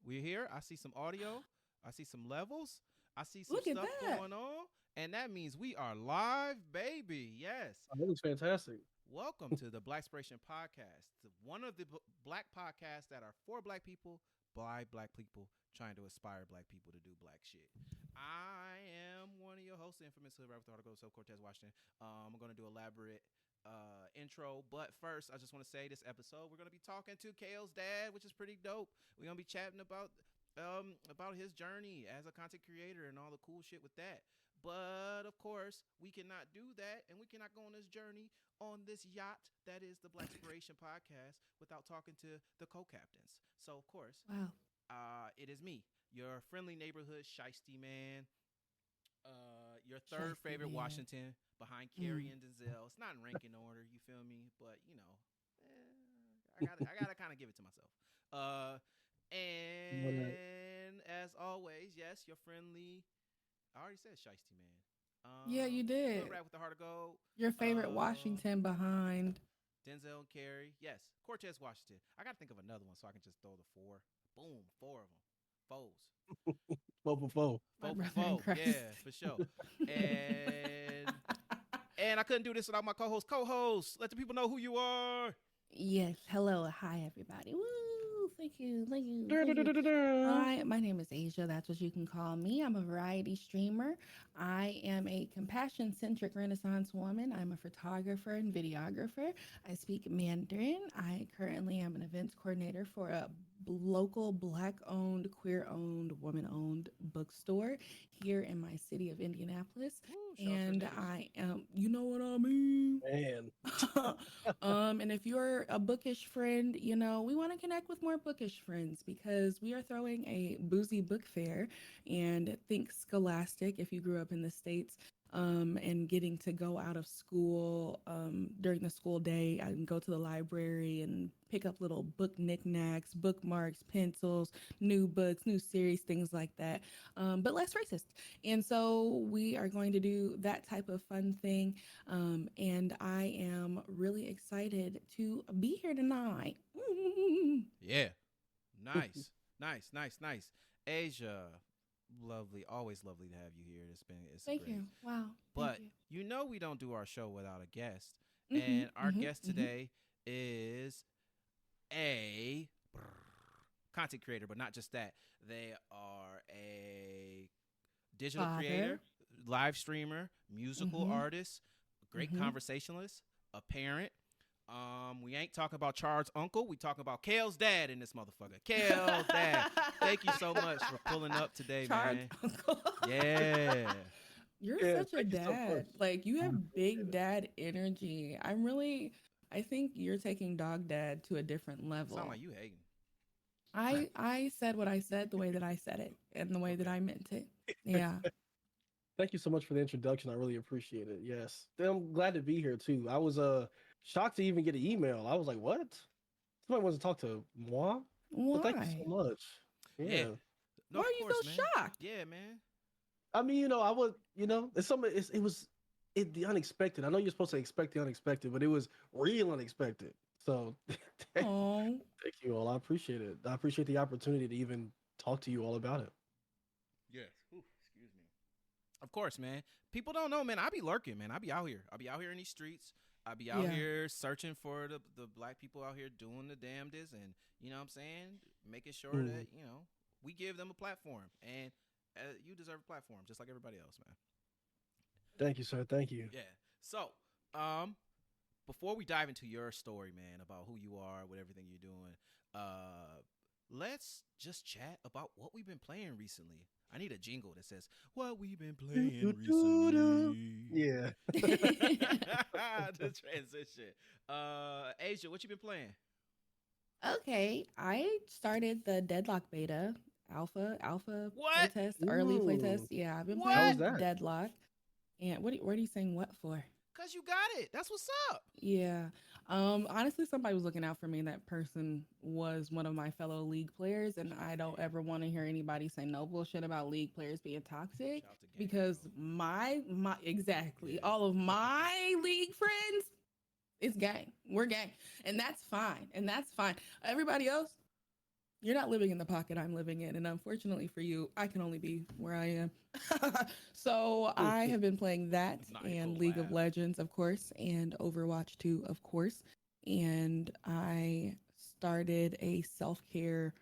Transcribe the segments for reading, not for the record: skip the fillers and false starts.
We're here. I see some audio. I see some levels. I see some Look at stuff that. going on. And that means we are live, baby. Yes. Oh, that looks fantastic. Welcome to the Blasphemous podcast, one of the black podcasts that are for black people, by black people, trying to inspire black people to do black shit. I am one of your hosts, the infamous Hood Rapper with the Article, so Cortez Washington. I'm going to do elaborate intro, but first, I just want to say this episode, we're going to be talking to KalesDad, which is pretty dope. We're going to be chatting about his journey as a content creator and all the cool shit with that. But of course, we cannot do that, and we cannot go on this journey on this yacht that is the Black Inspiration podcast without talking to the co-captains. So of course, Wow. it is me, your friendly neighborhood shiesty man, your third Shiesty favorite man. Washington behind Carrie and Denzel. It's not in ranking order, you feel me? But you know, I gotta kind of give it to myself. And as always, yes, your friendly. I already said shiesty man. Yeah, you did. Hood Rat with the heart of gold. Your favorite Washington behind. Denzel and Carrie. Yes, Cortez Washington. I gotta think of another one so I can just throw the four. Boom, four of them. Foes. 4 for 4. My Four brother for in four. Christ. Yeah, for sure. And I couldn't do this without my co-host. Co-host, let the people know who you are. Yes. Hello. Hi, everybody. Woo. Thank you. Thank you. Thank you. Hi, my name is Asia. That's what you can call me. I'm a variety streamer. I am a compassion-centric Renaissance woman. I'm a photographer and videographer. I speak Mandarin. I currently am an events coordinator for a local Black-owned, queer-owned, woman-owned bookstore here in my city of Indianapolis. Woo, shout out to the And niggas. I am, you know what I mean? Man. And if you're a bookish friend, you know, we want to connect with more bookish friends because we are throwing a boozy book fair, and think Scholastic if you grew up in the States, and getting to go out of school during the school day and go to the library and pick up little book knickknacks, bookmarks, pencils, new books, new series, things like that, but less racist. And so we are going to do that type of fun thing. And I am really excited to be here tonight. Yeah. Nice. Nice. Asia, lovely. Always lovely to have you here. It's Thank great. you. Wow. But Thank you. you know we don't do our show without a guest. Mhm, And our mhm, guest mhm. today is a content creator, but not just that. They are a digital Father. creator, live streamer, musical Mhm. artist, great Mhm. conversationalist, a parent. We ain't talking about Charles' uncle. We talking about KalesDad in this motherfucker. KalesDad. Thank you so much for pulling up today, Charge man. uncle. Yeah. You're Yeah, such a thank you so dad. much. Like you I have appreciate big it. dad energy. I think you're taking dog dad to a different Sound level. like you hating. I said what I said the way that I said it and the way that Okay. I meant it. Yeah. Thank you so much for the introduction. I really appreciate it. Yes. I'm glad to be here too. I was shocked to even get an email. I was like, what? Somebody wants to talk to moi? But thank you so Why? much. Yeah. Yeah. No, Why of are you course, so man. shocked? Yeah, man. I mean, I would, it's something the unexpected. I know you're supposed to expect the unexpected, but it was real unexpected. So thank Oh. you all. I appreciate it. I appreciate the opportunity to even talk to you all about it. Yes. Ooh, excuse me. Of course, man. People don't know, man. I be lurking, man. I be out here. I be out here in these streets. I be out Yeah. here searching for the black people out here doing the damnedest, and you know what I'm saying, making sure that we give them a platform, and you deserve a platform just like everybody else, man. Thank you, sir. Thank you. Yeah. So, before we dive into your story, man, about who you are, with everything you're doing, let's just chat about what we've been playing recently. I need a jingle that says "What we've been playing recently." Yeah. The transition. Asia, what you been playing? Okay, I started the Deadlock beta, alpha What? playtest, early playtest. Ooh. Yeah, I've been What? How was playing that? Deadlock. And what are you saying what for? Cause you got it. That's what's up. Yeah. Honestly, somebody was looking out for me. That person was one of my fellow league players, and I don't ever want to hear anybody say no bullshit about league players being toxic Shout out to gang, because bro. my exactly Yeah. all of my league friends, it's gang. We're gang, and that's fine. Everybody else, You're not living in the pocket I'm living in, and unfortunately for you, I can only be where I am. So I have been playing that and Maniacal League of laugh. Legends, of course, and Overwatch 2, of course. And I started a self-care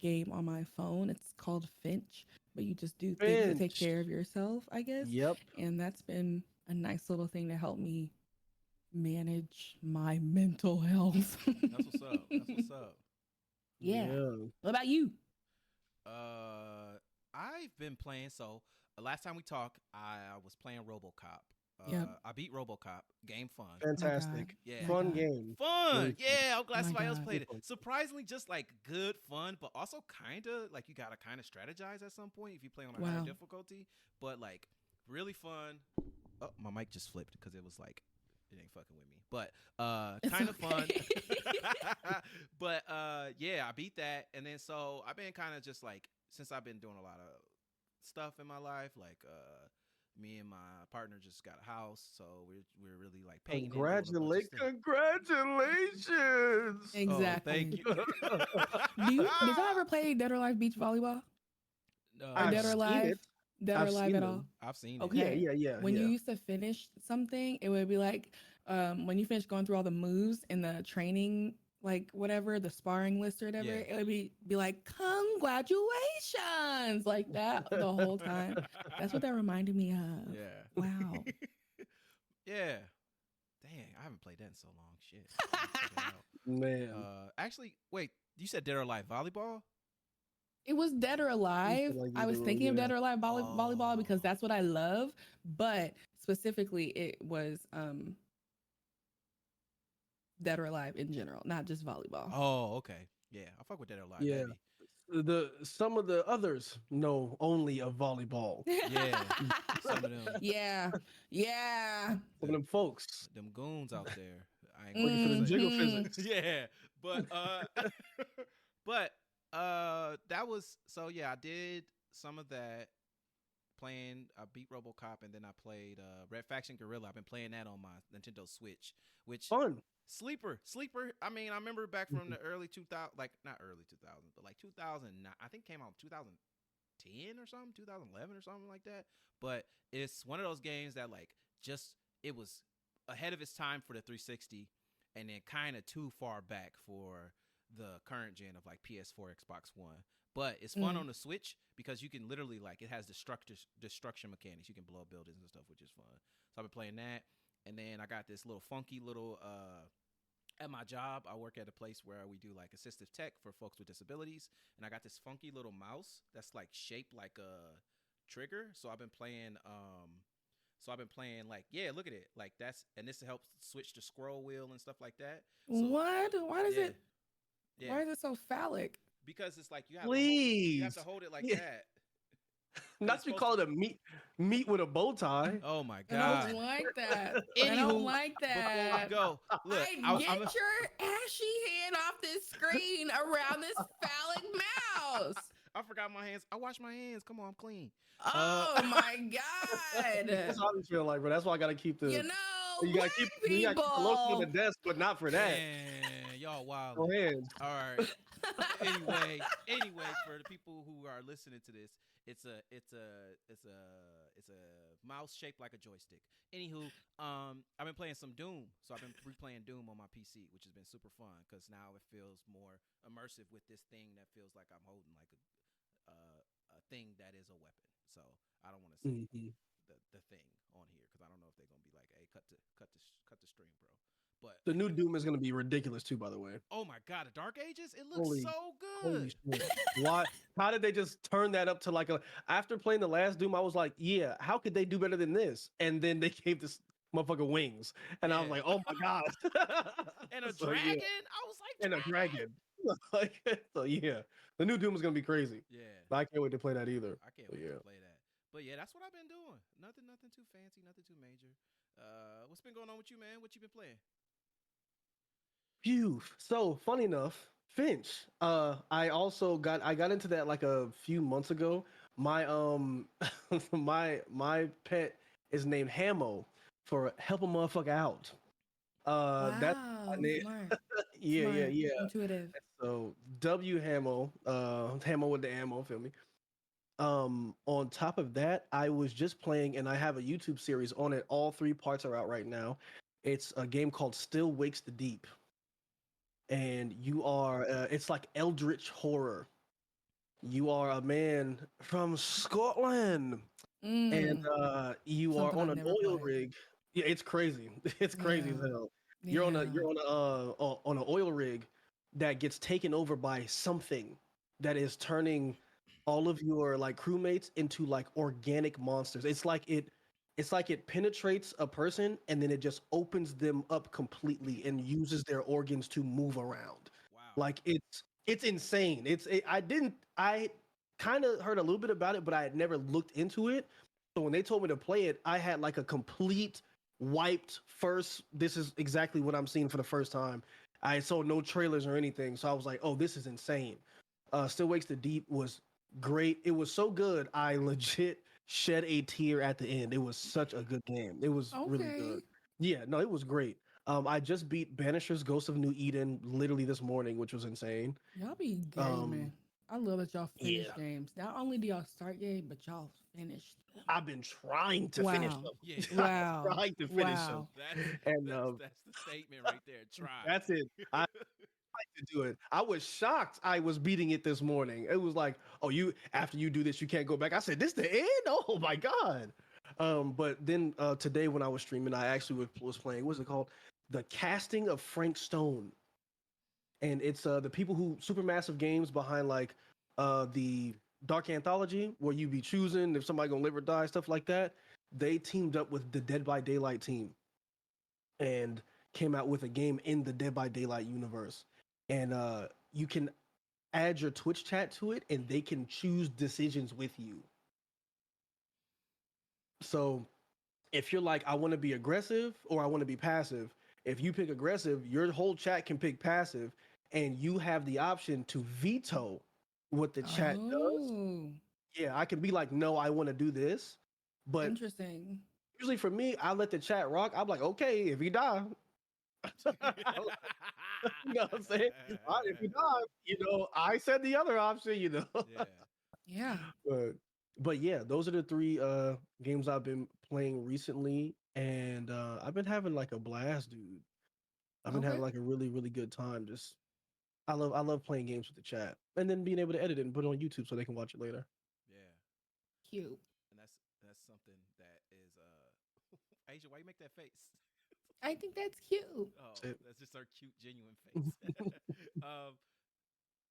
game on my phone. It's called Finch, but you just do things to take Finch. care of yourself, I guess. Yep. And that's been a nice little thing to help me manage my mental health. That's what's up. That's what's up. Yeah. Yeah. What about you? I've been playing. So last time we talked, I was playing RoboCop. Yep. I beat RoboCop. Game fun. Fantastic. Yeah. Fun God. game. Fun. Really Yeah, I'm glad My somebody else God. played it. Fun. Surprisingly, just like good fun, but also kind of like you gotta kind of strategize at some point if you play on a higher Wow. difficulty. But like really fun. Oh, my mic just flipped because it was like it ain't fucking with me. But It's kind of fun. okay. But yeah, I beat that, and then so I've been kind of just like since I've been doing a lot of stuff in my life, like me and my partner just got a house, so we're really like painting and doing a bunch of stuff. Congratulations. Oh, thank Exactly. you. Did y'all ever play Dead or Alive Beach Volleyball? Or I've Dead or seen Alive? it. Dead or I've Alive seen at them. all? I've seen it. Okay. When you Yeah. used to finish something, it would be like when you finish going through all the moves in the training, like whatever, the sparring list or whatever, Yeah. it would be like, congratulations, like that the whole time. That's what that reminded me of. Yeah. Wow. Yeah. Dang, I haven't played that in so long. Shit. I gotta check it out. Man. Actually, wait. You said Dead or Alive volleyball? It was Dead or Alive. like I was either or, thinking of yeah. Dead or Alive volleyball Oh. because that's what I love. But specifically, it was Dead or Alive in general, not just volleyball. Oh, okay. Yeah, I fuck with Dead or Alive. Yeah. Heavy. Some of the others know only of volleyball. Yeah. Some of them. Yeah. Yeah. Some of them folks Them goons out there. I ain't looking for them gonna say. jiggle Mhm. physics. Yeah, but but that was so yeah. I did some of that playing. I beat RoboCop, and then I played Red Faction Guerrilla. I've been playing that on my Nintendo Switch, which Fun. sleeper. I mean, I remember back from the early 2000, like not early 2000s, but like 2009. I think it came out in 2010 or something, 2011 or something like that. But it's one of those games that like just it was ahead of its time for the 360, and then kind of too far back for the current gen of like PS4, Xbox One. But it's fun on the Switch because you can literally like it has destruction mechanics. You can blow up buildings and stuff, which is fun. So I've been playing that, and then I got this little funky little at my job. I work at a place where we do like assistive tech for folks with disabilities, and I got this funky little mouse that's like shaped like a trigger. So I've been playing like yeah, look at it like that's and this helps switch the scroll wheel and stuff like that. So, What? Why does yeah, it? yeah. Why is it so phallic? Because it's like you have Please. to hold it like Yeah. that. Not it's you supposed call it a meat with a bow tie. Oh my I god. don't like that. I Anywho, don't like Before that. we go, look, Get your ashy hand off this screen around this phallic mouse. I forgot my hands. I wash my hands. Come on, I'm clean. Oh my god. That's how I feel like, bro. That's why I gotta keep the. You know, You gotta keep the lotion on the desk, but not for that. Man, y'all wild. Go ahead. All right. anyway, for the people who are listening to this, it's a mouse shaped like a joystick. Anywho, I've been playing some Doom, so I've been replaying Doom on my PC, which has been super fun because now it feels more immersive with this thing that feels like I'm holding like a thing that is a weapon. So I don't want to say the thing on here because I don't know if they're gonna be like, hey, cut the stream, bro. But The new Doom is gonna be ridiculous too, by the way. oh my god, the Dark Ages, it looks so Holy good. shit. Why? How did they just turn that up to like a? After playing the last Doom, I was like, yeah, how could they do better than this? And then they gave this motherfucker wings, and I was Yeah. like, oh my god. And a So, dragon? yeah. I was like, And a dragon. Like, so yeah, the new Doom is gonna be crazy. Yeah, But I can't wait to play that either. I can't But wait yeah. to play that. But yeah, that's what I've been doing. Nothing too fancy, nothing too major. What's been going on with you, man? What you been playing? Phew. So funny enough, Finch. I got into that like a few months ago. My my pet is named Hamo for help a motherfucker out. That's Wow, my name. smart. Yeah, Smart. yeah. Intuitive. So W Hamo, Hamo with the ammo, feel me? On top of that, I was just playing, and I have a YouTube series on it. All three parts are out right now. It's a game called Still Wakes the Deep, and you are it's like eldritch horror. You are a man from Scotland, and Mm, you are something on I've an never oil played. rig. Yeah, it's crazy. It's crazy as Yeah. hell. Yeah. You're on an oil rig that gets taken over by something that is turning all of your like crewmates into like organic monsters. It's like it penetrates a person and then it just opens them up completely and uses their organs to move around. Wow. Like it's insane. I kind of heard a little bit about it, but I had never looked into it. So when they told me to play it, I had like a complete wiped first. This is exactly what I'm seeing for the first time. I saw no trailers or anything, so I was like, "Oh, this is insane." Still Wakes the Deep was great. It was so good. I legit shed a tear at the end. It was such a good game. It was really Okay. good. Yeah, no, it was great. I just beat Banisher's Ghost of New Eden literally this morning, which was insane. Y'all be Um, gaming. I love that y'all finish yeah, games. Not only do y'all start game, but y'all finish them. I've been trying to finish Wow. them. Yeah. I'm Wow. trying to finish them, Wow. That's and that's the statement right there. Try. that's it. I like to do it. I was shocked I was beating it this morning. It was like, oh, you after you do this, you can't go back. I said, this the end? Oh my god. But then today when I was streaming, I actually was playing. What's it called? The Casting of Frank Stone, and it's the people who Supermassive Games behind like the Dark Anthology, where you be choosing if somebody gonna live or die, stuff like that. They teamed up with the Dead by Daylight team and came out with a game in the Dead by Daylight universe. And you can add your Twitch chat to it, and they can choose decisions with you. So if you're like, I want to be aggressive or I want to be passive, if you pick aggressive, your whole chat can pick passive, and you have the option to veto what the chat does. Oh, Yeah, I can be like, no, I want to do this. But interesting. usually for me, I let the chat rock. I'm like, okay, if he die, you know what I'm saying? All right, if he die, I said the other option. Yeah. Yeah. but but yeah, those are the three games I've been playing recently, and I've been having like a blast, dude. I've been Okay. having like a really really good time. Just I love playing games with the chat, and then being able to edit it and put it on YouTube so they can watch it later. Yeah. Cute. And that's something that is Asia, why you make that face? I think that's cute. Oh, That's it. that's just our cute, genuine face. um,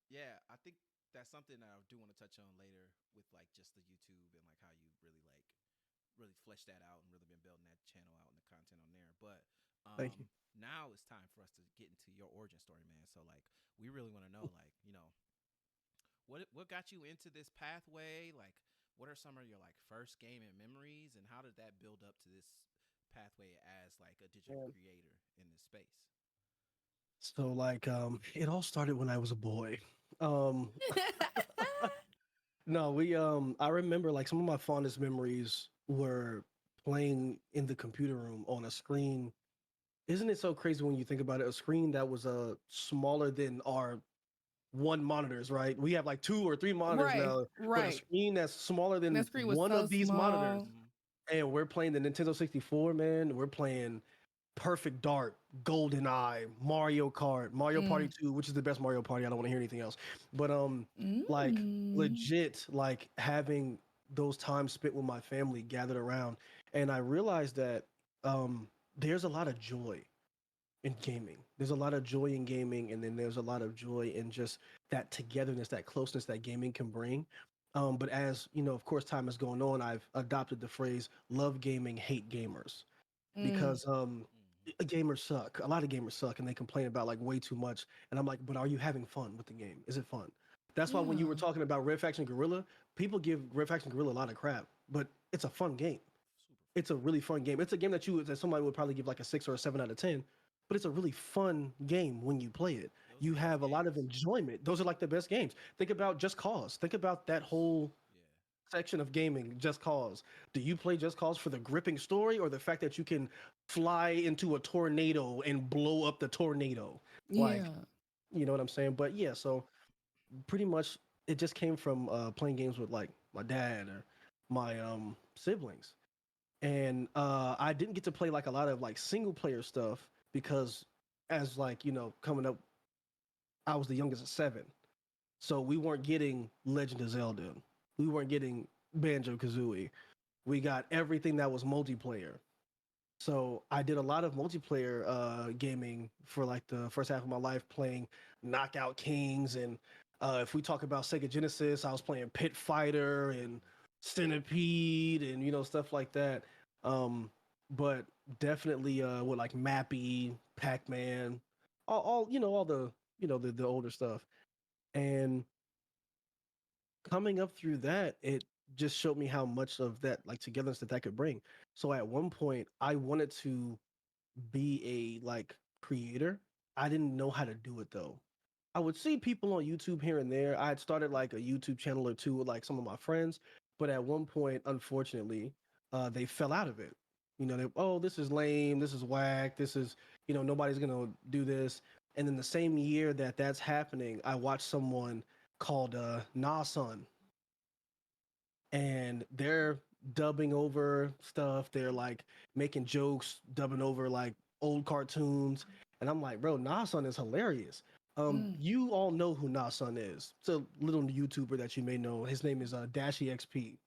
yeah, I think that's something that I do want to touch on later with like just the YouTube and like how you really flesh that out and really been building that channel out and the content on there. But Thank you. now it's time for us to get into your origin story, man. So like we really want to know like, what got you into this pathway? Like what are some of your like first gaming memories and how did that build up to this pathway as like a digital Man. creator in this space? So like it all started when I was a boy. Um no, we I remember like some of my fondest memories were playing in the computer room on a screen. Isn't it so crazy when you think about it? A screen that was smaller than our one monitors, right? We have like two or three monitors Right. now, but a Right. screen that's smaller That than screen was one so of these monitors. small. Mm-hmm. And we're playing the Nintendo 64, man. We're playing Perfect Dark, Golden Eye, Mario Kart, Mario Party Mm. 2, which is the best Mario Party. I don't want to hear anything else. But like Mm. legit, like having those times spent with my family gathered around, and I realized that there's a lot of joy in gaming. There's a lot of joy in gaming, and then there's a lot of joy in just that togetherness, that closeness that gaming can bring. But as you know, of course, time is going on. I've adopted the phrase "love gaming, hate gamers," Mm. because Mm-hmm. gamers suck. A lot of gamers suck, and they complain about like way too much. And I'm like, but are you having fun with the game? Is it fun? That's why when you were Yeah. talking about Red Faction Guerrilla, people give Red Faction Guerrilla a lot of crap, but it's a fun game. Super fun. It's a really fun game. It's a game that somebody would probably give like a 6 or a 7 out of 10, but it's a really fun game when you play it. Those are You the best have a lot of games. enjoyment. Those are like the best games. Think about Just Cause. Think about that whole Yeah. section of gaming, Just Cause. Do you play Just Cause for the gripping story or the fact that you can fly into a tornado and blow up the tornado? Like, Yeah. You know what I'm saying? But yeah, so pretty much it just came from playing games with like my dad or my siblings. And I didn't get to play like a lot of like single player stuff because as like, coming up, I was the youngest of seven. So we weren't getting Legend of Zelda. We weren't getting Banjo Kazooie. We got everything that was multiplayer. So I did a lot of multiplayer gaming for like the first half of my life, playing Knockout Kings, and if we talk about Sega Genesis, I was playing Pit Fighter and Centipede, and stuff like that. Um, but definitely with like Mappy, Pac Man, all the the older stuff, and coming up through that, it just showed me how much of that like togetherness that could bring. So at one point, I wanted to be a like creator. I didn't know how to do it though. I would see people on YouTube here and there. I had started like a YouTube channel or two with like some of my friends, but at one point, unfortunately, they fell out of it. Oh, this is lame. This is whack. This is, nobody's gonna do this. And then the same year that that's happening, I watched someone called Nasun, and they're dubbing over stuff. They're like making jokes, dubbing over like old cartoons. And I'm like, bro, Nasun is hilarious. You all know who Nasun is. It's a little YouTuber that you may know. His name is Dashy XP.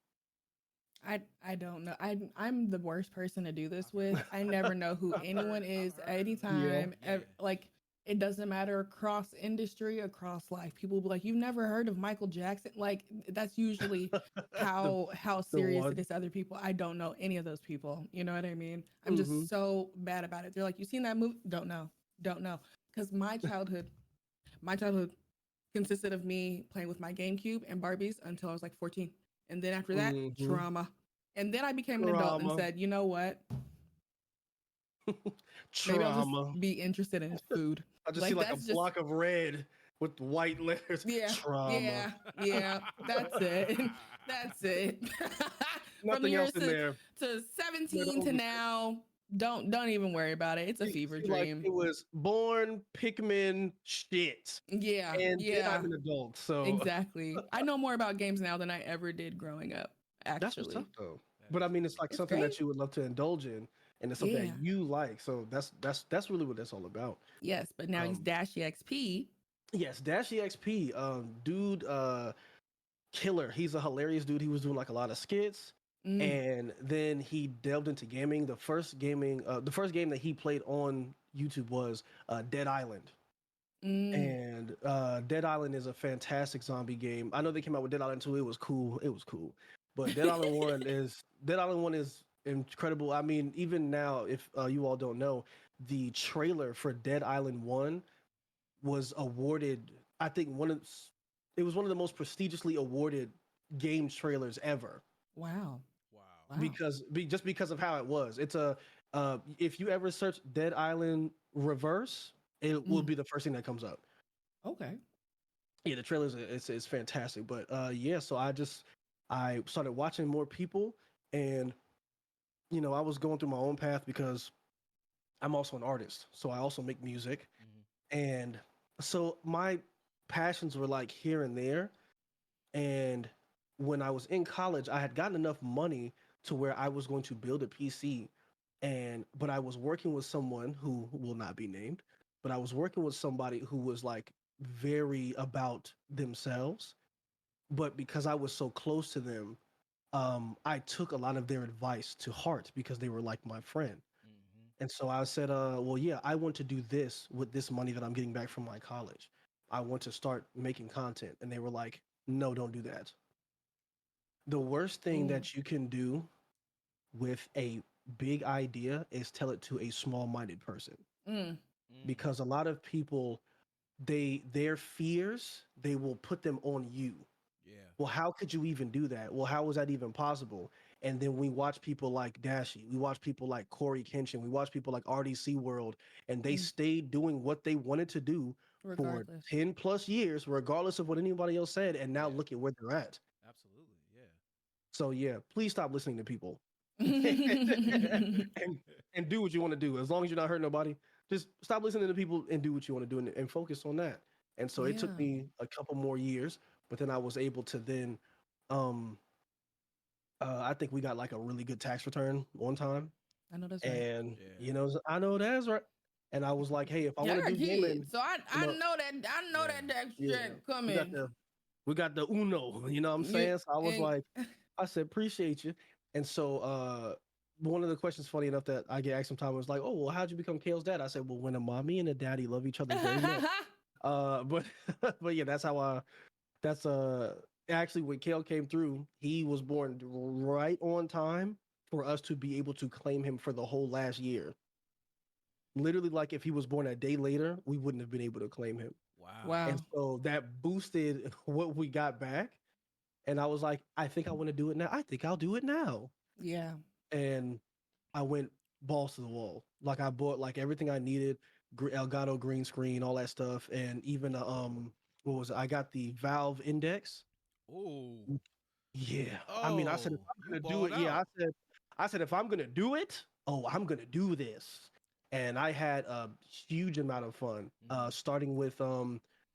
I don't know. I'm the worst person to do this with. I never know who anyone is anytime. Like it doesn't matter across industry, across life. People will be like, "You've never heard of Michael Jackson?" Like that's usually how serious it is to other people. I don't know any of those people. You know what I mean? I'm just so bad about it. They're like, "You seen that movie?" Don't know. Because my childhood consisted of me playing with my GameCube and Barbies until I was like 14. And then after that, trauma. And then I became an adult and said, you know what? Maybe I'll just be interested in food. I just see like a block of red with white letters. Yeah. Trauma. Yeah. That's it. That's it. From the else in there. To 17 to now. Don't even worry about it. It's a fever dream. Like it was born Pikmin shit. Yeah. And then I'm an adult. So exactly. I know more about games now than I ever did growing up. Actually. That's what's tough though. But I mean it's like something that you would love to indulge in, and it's something that you like. So that's really what that's all about. Yes, but now he's Dashy XP. Yes, Dashy XP. Dude, killer. He's a hilarious dude. He was doing like a lot of skits. And then he delved into gaming. The first game that he played on YouTube was Dead Island. And Dead Island is a fantastic zombie game. I know they came out with Dead Island 2. It was cool. But Dead Island 1 is incredible. I mean, even now, if you all don't know, the trailer for Dead Island 1 was awarded, I think it was one of the most prestigiously awarded game trailers ever. Wow. Just because of how it was. It's if you ever search Dead Island Reverse, it will be the first thing that comes up. Okay. Yeah, the trailers it's fantastic. But so I started watching more people, and I was going through my own path because I'm also an artist. So I also make music. And so my passions were like here and there. And when I was in college, I had gotten enough money to where I was going to build a PC, but I was working with someone who will not be named, but I was working with somebody who was like very about themselves, but because I was so close to them, I took a lot of their advice to heart because they were like my friend. And so I said, well, yeah, I want to do this with this money that I'm getting back from my college. I want to start making content. And they were like, no, don't do that. The worst thing that you can do with a big idea is tell it to a small-minded person. Because a lot of people, their fears, they will put them on you. Yeah. Well, how could you even do that? Well, how was that even possible? And then we watch people like Dashy, we watch people like Corey Kenshin, we watch people like RDC World, and they stayed doing what they wanted to do for 10 plus years, regardless of what anybody else said. And now look at where they're at. Absolutely. Yeah. So yeah, please stop listening to people and do what you want to do. As long as you're not hurting nobody, just stop listening to people and do what you want to do and focus on that. And so it took me a couple more years, but then I was able to then, um, I think we got like a really good tax return one time. I know that's right. And, Yeah. I know that's right. And I was like, hey, if I Yeah, want I to got do gaming, kids, so I know that tax yeah, check we got coming. the Uno, you know what I'm Yeah, saying? So I was and like, I said, appreciate you. And so one of the questions, funny enough, that I get asked sometimes was like, oh, well, how'd you become Kale's dad? I said, well, when a mommy and a daddy love each other very much. But but yeah, that's actually when Kale came through, he was born right on time for us to be able to claim him for the whole last year. Literally, like if he was born a day later, we wouldn't have been able to claim him. Wow. wow. And so that boosted what we got back. And I was like, I think I want to do it now. I think I'll do it now. Yeah. And I went balls to the wall. Like I bought like everything I needed, Elgato green screen, all that stuff, and even what was it? I got the Valve Index. Oh. Yeah, I mean, I said if Oh, I'm you gonna do balled it, yeah, out. I said if I'm gonna do it, oh, I'm gonna do this. And I had a huge amount of fun. Mhm. Starting with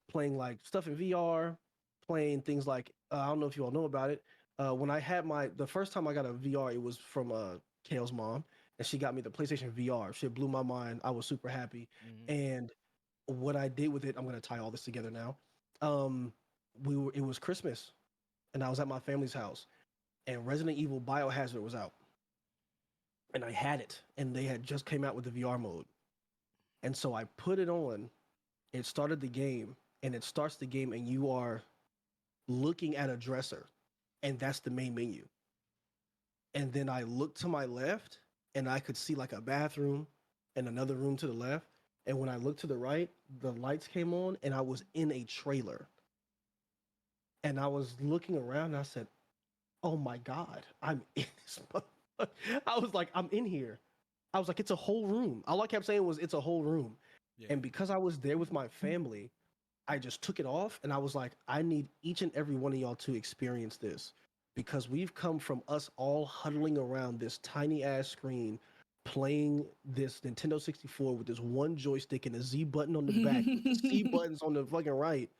playing like stuff in VR, playing things like I don't know if you all know about it. When I had the first time I got a VR, it was from Kale's mom, and she got me the PlayStation VR. She blew my mind. I was super happy. Mhm. And what I did with it, I'm gonna tie all this together now. Um, it was Christmas, and I was at my family's house, and Resident Evil Biohazard was out, and I had it, and they had just came out with the VR mode, and so I put it on. It started the game, and it starts the game, and you are looking at a dresser, and that's the main menu. And then I looked to my left, and I could see like a bathroom and another room to the left. And when I looked to the right, the lights came on, and I was in a trailer. And I was looking around, and I said, "Oh my god, I'm in this." I was like, "I'm in here." I was like, "It's a whole room." All I kept saying was, "It's a whole room." Yeah. And because I was there with my family, I just took it off, and I was like, I need each and every one of y'all to experience this, because we've come from us all huddling around this tiny ass screen playing this Nintendo 64 with this one joystick and a Z button on the back, with the C buttons on the fucking right.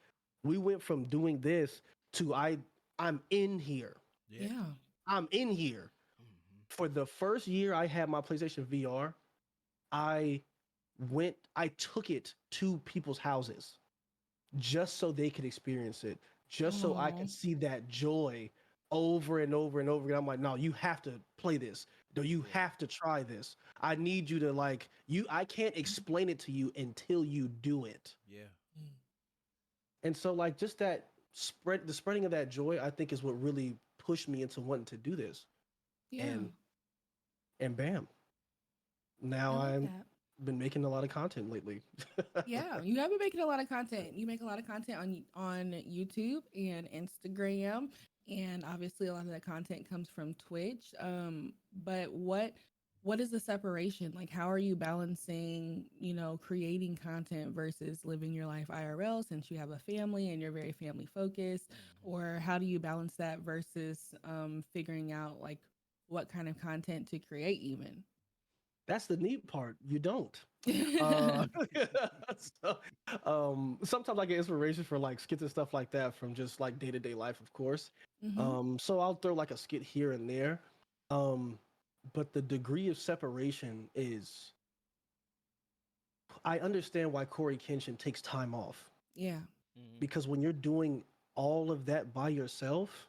We went from doing this to I'm in here. Yeah. Yeah. I'm in here. Mhm. For the first year I had my PlayStation VR, I I took it to people's houses just so they could experience it, just so I Aw. could see that joy over and over and over again. I'm like, no, you have to play this. No, you Yeah. have to try this. I need you to like you. I can't explain it to you until you do it. Yeah. And so, like, just that the spreading of that joy, I think, is what really pushed me into wanting to do this. Yeah. And bam, I now love I'm that. been making a lot of content lately. Yeah, you have been making a lot of content. You make a lot of content on YouTube and Instagram, and obviously a lot of that content comes from Twitch. But what is the separation? Like, how are you balancing, creating content versus living your life IRL, since you have a family and you're very family focused? Mhm. Or how do you balance that versus figuring out like what kind of content to create even? That's the neat part. You don't. Uh, so, sometimes I get inspiration for like skits and stuff like that from just like day to day life, of course. Hmm. So I'll throw like a skit here and there. Um, but the degree of separation is, I understand why Corey Kenshin takes time off, Yeah. Mhm. because when you're doing all of that by yourself,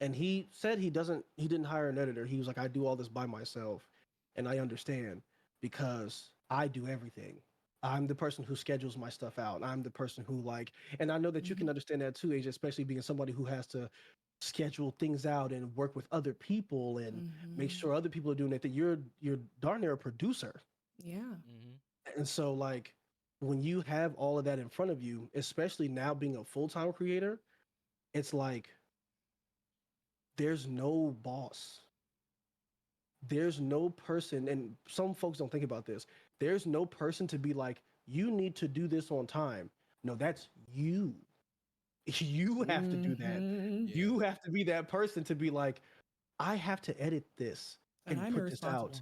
and he said he didn't hire an editor. He was like, I do all this by myself, and I understand because I do everything. I'm the person who schedules my stuff out. I'm the person who like, and I know that you Hmm. can understand that too, AJ, especially being somebody who has to schedule things out and work with other people and make Hmm. sure other people are doing it. That you're darn near a producer, Yeah. Mhm. and so like when you have all of that in front of you, especially now being a full-time creator, it's like there's no boss, there's no person, and some folks don't think about this. There's no person to be like, you need to do this on time. No, that's you. You have to do that. Hmm. Yeah. You have to be that person to be like, I have to edit this And and I'm put this out.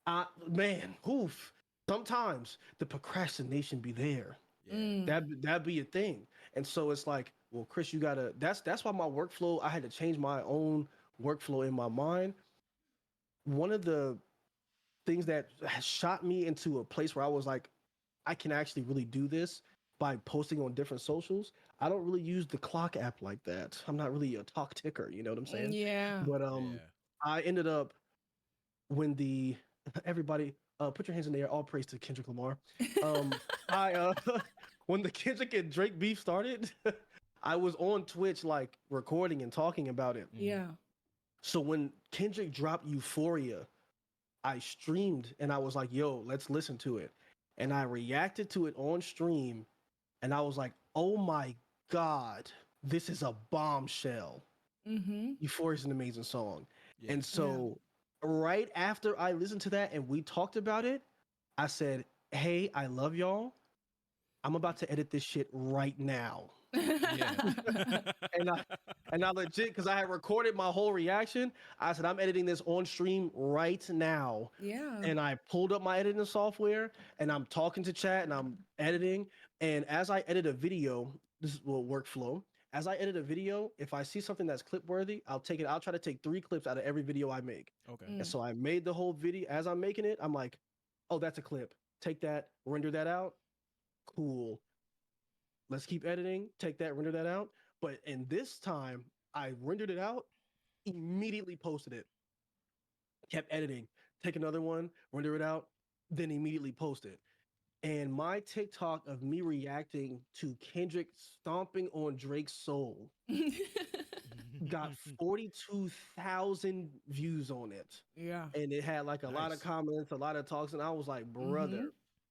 irresponsible. Man, oof. Sometimes the procrastination be there. Yeah. That'd be a thing. And so it's like, well, Chris, you gotta. That's why my workflow. I had to change my own workflow in my mind. One of the things that shot me into a place where I was like, I can actually really do this by posting on different socials. I don't really use the clock app like that. I'm not really a talk ticker, you know what I'm saying? Yeah. But Yeah. I ended up when the everybody put your hands in the air. All praise to Kendrick Lamar. I when the Kendrick and Drake beef started, I was on Twitch like recording and talking about it. Yeah. So when Kendrick dropped Euphoria, I streamed and I was like, yo, let's listen to it. And I reacted to it on stream and I was like, oh my God, this is a bombshell. Mm-hmm. Euphoria is an amazing song. Yeah. And so right after I listened to that and we talked about it, I said, hey, I love y'all. I'm about to edit this shit right now. Yeah. And I legit, because I had recorded my whole reaction, I said, I'm editing this on stream right now. Yeah. And I pulled up my editing software and I'm talking to chat and I'm editing. And as I edit a video, this is workflow. As I edit a video, if I see something that's clip worthy, I'll take it. I'll try to take 3 clips out of every video I make. Okay. And so I made the whole video. As I'm making it, I'm like, oh, that's a clip. Take that, render that out. Cool. Let's keep editing. Take that, render that out. But in this time, I rendered it out, immediately posted it, kept editing, take another one, render it out, then immediately post it. And my TikTok of me reacting to Kendrick stomping on Drake's soul got 42,000 views on it. Yeah. And it had like a lot of Nice. comments, a lot of talks. And I was like, brother,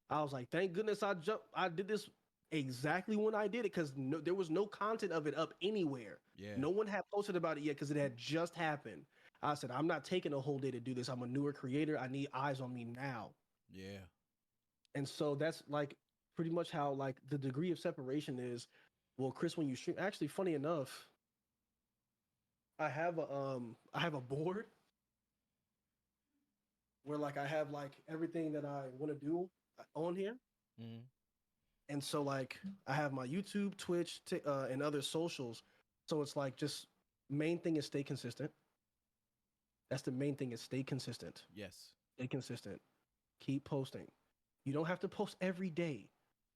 I was like, thank goodness I did this exactly when I did it, because there was no content of it up anywhere. Yeah. No one had posted about it yet because it had just happened. I said, I'm not taking a whole day to do this. I'm a newer creator. I need eyes on me now. Yeah. And so that's like pretty much how like the degree of separation is. Well, Chris, when you stream, actually, funny enough, I have a board where like I have like everything that I want to do on here. Mm-hmm. And so like I have my YouTube, Twitch, and other socials. So it's like just main thing is stay consistent. That's the main thing, is stay consistent. Yes. Stay consistent. Keep posting. You don't have to post every day,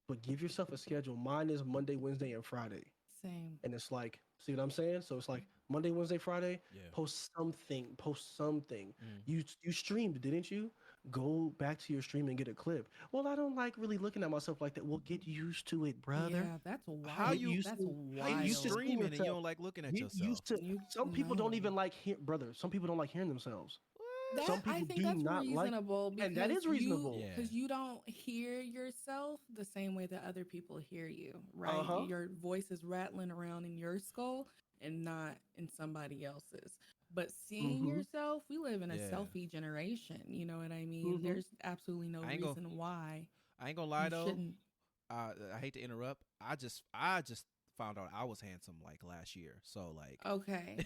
but give yourself a schedule. Mine is Monday, Wednesday, and Friday. Same. And it's like, see what I'm saying? So it's like Monday, Wednesday, Friday, Yeah. post something. Mm. You streamed, didn't you? Go back to your stream and get a clip. Well, I don't like really looking at myself like that. Well, get used to it, brother. Yeah, that's wild. How you- that's How you wild. used to see streaming and you yourself. don't like looking at Get yourself? used to. You- Some people don't no. even like brother. Some people don't like hearing themselves. That, Some I people think do that's not like- reasonable, and that is reasonable. Yeah. because you don't hear yourself the same way that other people hear you, right? Uh-huh. Your voice is rattling around in your skull and not in somebody else's. But seeing Mhm. yourself, we live in a Yeah. selfie generation. You know what I mean? Mhm. There's absolutely no I ain't gonna- reason why I ain't gonna lie you though. shouldn't. I hate to interrupt. I just found out I was handsome like last year. So like, Okay.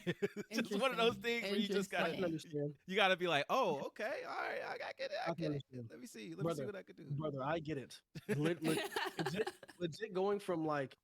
just one of those things where you just I gotta can understand. you gotta be like, oh, okay, all right, I get it, I I can get it. understand. Let me see Brother, what I could do. Brother, I get it. Legit going from like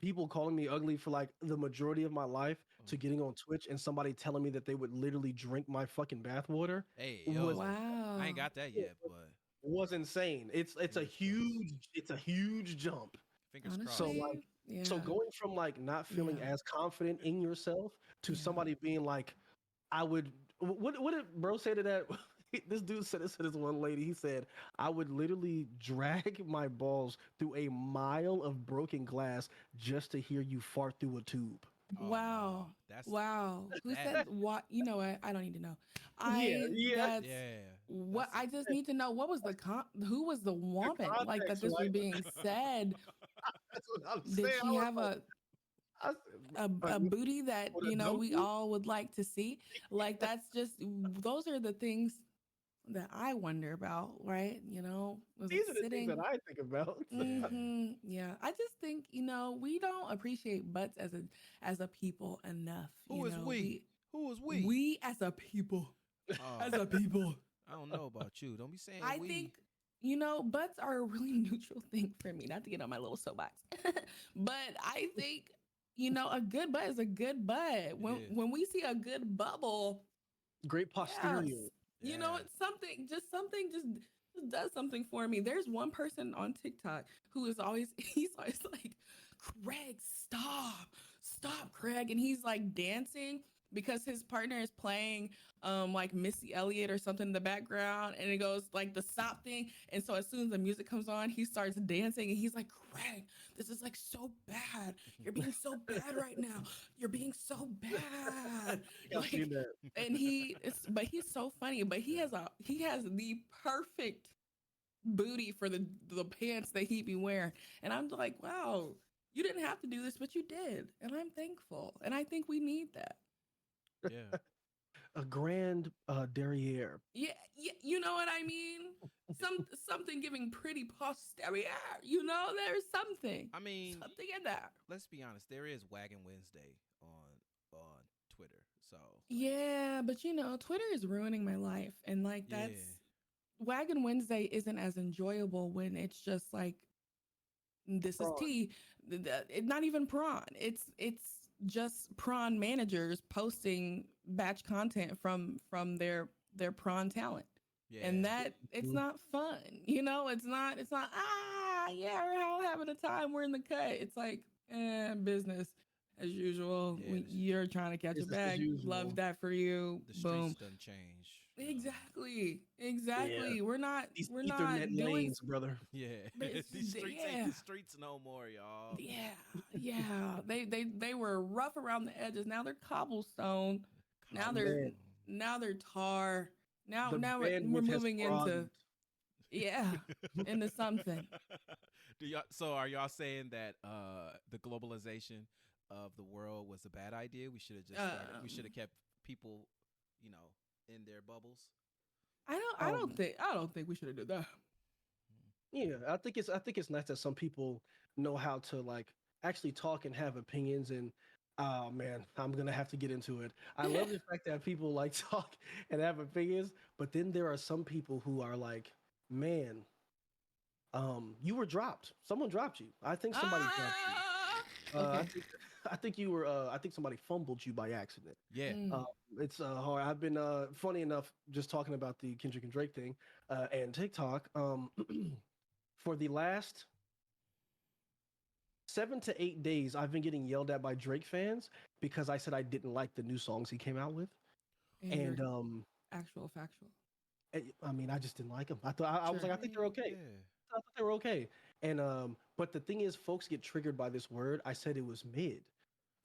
people calling me ugly for like the majority of my life to getting on Twitch and somebody telling me that they would literally drink my fucking bathwater Hey, was- yo, Wow. I ain't got that yet, but was insane. It's a huge jump. fingers Honestly, crossed. So, like, yeah. So going from like not feeling Yeah. as confident in yourself to Yeah. somebody being like, I would. What did bro say to that? This dude said this to this one lady. He said, I would literally drag my balls through a mile of broken glass just to hear you fart through a tube. Oh, Wow. That's Wow. Who bad. said what? You know what? I don't need to know. Yeah. That's yeah. what That's- I just need to know. What was the who was the woman like that context, this was right? being said? That's what I'm Did saying. she have I a booty that With a we donkey? all would like to see? Like that's just those are the things that I wonder about, right? Was These it are the sitting? things that I think about. Yeah, I just think we don't appreciate butts as a people enough. Who is we? Who is we? We as a people, Oh, as a people. I don't know about you. Don't be saying I we. think You know, butts are a really neutral thing for me. Not to get on my little soapbox, but I think a good butt is a good butt. When we see a good bubble, Great yes, posterior. it's something. Just does something for me. There's one person on TikTok who is always he's always like, Craig, stop, Craig, and he's like dancing because his partner is playing like Missy Elliott or something in the background, and it goes like the stop thing, and so as soon as the music comes on, he starts dancing, and he's like, Craig, this is like so bad. You're being so bad right now. You're being so bad. I've seen that. And but he's so funny. But he has the perfect booty for the pants that he be wearing, and I'm like, wow, you didn't have to do this, but you did, and I'm thankful. And I think we need that. Yeah. A grand derriere. Yeah, you know what I mean. Something giving pretty posterior. There's something. I mean, something in there. let's be honest. There is Wagon Wednesday on Twitter. So Yeah, but Twitter is ruining my life, and like that's yeah. Wagon Wednesday isn't as enjoyable when it's just like this Prawn. is tea. It's not even prawn. It's just prawn managers posting batch content from their prawn talent. Yeah. And that it's not fun. It's not yeah, we're all having a time. We're in the cut. It's like business as usual. Yeah, You're trying to catch a business as bag. usual. Love that for you. the Boom. streets done change. Exactly. Yeah. We're not These we're Ethernet not doing lanes, brother. Yeah. But These streets yeah. ain't the streets no more, y'all. Yeah. They were rough around the edges. Now they're cobblestone. Now they're tar. Now The we're bandwidth has moving broadened. into something. So are y'all saying that the globalization of the world was a bad idea? We should have just we should have kept people, in their bubbles. I don't think we should have done that. Yeah, I think it's nice that some people know how to like actually talk and have opinions. And oh man, I'm gonna have to get into it. I love the fact that people like talk and have opinions, but then there are some people who are like, man, you were dropped. Someone dropped you. I think somebody dropped you. Okay. I think you were. I think somebody fumbled you by accident. Yeah. It's hard. I've been funny enough just talking about the Kendrick and Drake thing and TikTok. For the last 7 to 8 days, I've been getting yelled at by Drake fans because I said I didn't like the new songs he came out with, and actual factual. I mean, I just didn't like them. I was like, I think they're okay. Yeah. I thought they were okay. And but the thing is, folks get triggered by this word. I said it was mid,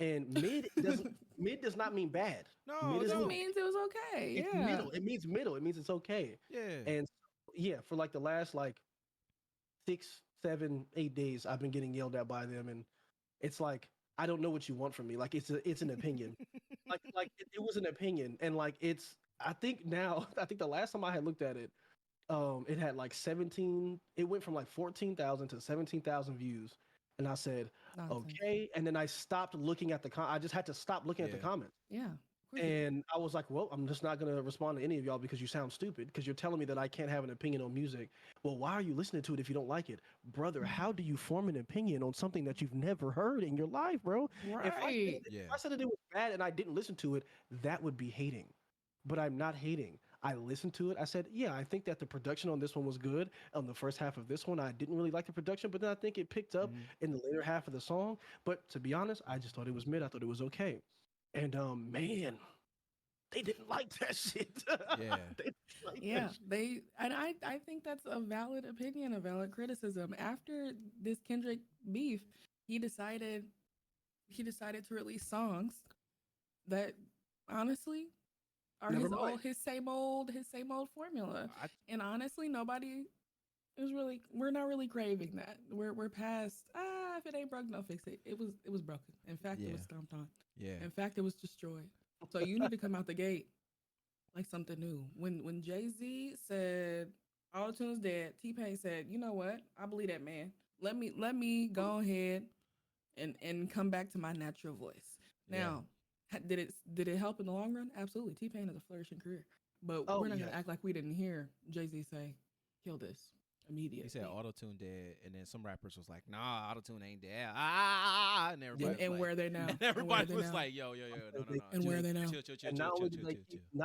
and mid does not mean bad. No, mid It means it was okay. It's Yeah. middle. It means middle. It means it's okay. Yeah. And yeah, for like the last like 6, 7, 8 days, I've been getting yelled at by them, and it's like I don't know what you want from me. Like it's an opinion. It was an opinion, and like it's. I think the last time I had looked at it, it had like 17. It went from like 14,000 to 17,000 views, and I said, Nonsense. okay. And then I stopped looking at I just had to stop looking at the comments. Yeah. And I was like, well, I'm just not going to respond to any of y'all because you sound stupid, because you're telling me that I can't have an opinion on music. Well, why are you listening to it if you don't like it? Brother, how do you form an opinion on something that you've never heard in your life, bro? Right. If I said that it was bad and I didn't listen to it, that would be hating. But I'm not hating. I listened to it. I said, yeah, I think that the production on this one was good. On the first half of this one, I didn't really like the production, but then I think it picked up in the later half of the song. But to be honest, I just thought it was mid. I thought it was okay. And man, they didn't like that shit. Yeah. I think that's a valid opinion, a valid criticism. After this Kendrick beef, he decided to release songs that honestly are his same old formula. And honestly, we're not really craving that. We're past if it ain't broke, don't fix it. It was broken. In fact, it was stomped on. Yeah. In fact, it was destroyed. So you need to come out the gate like something new. When Jay-Z said Auto-Tune's dead, T-Pain said, you know what? I believe that, man. Let me go ahead and come back to my natural voice. Now, did it help in the long run? Absolutely. T-Pain has a flourishing career. But we're not gonna act like we didn't hear Jay-Z say, kill this. immediately. He said auto tune dead, and then some rappers was like, "Nah, auto tune ain't dead." And everybody was and like, where are they now? and everybody And where are was they now? like, "Yo, no, And where are they now? chill, And not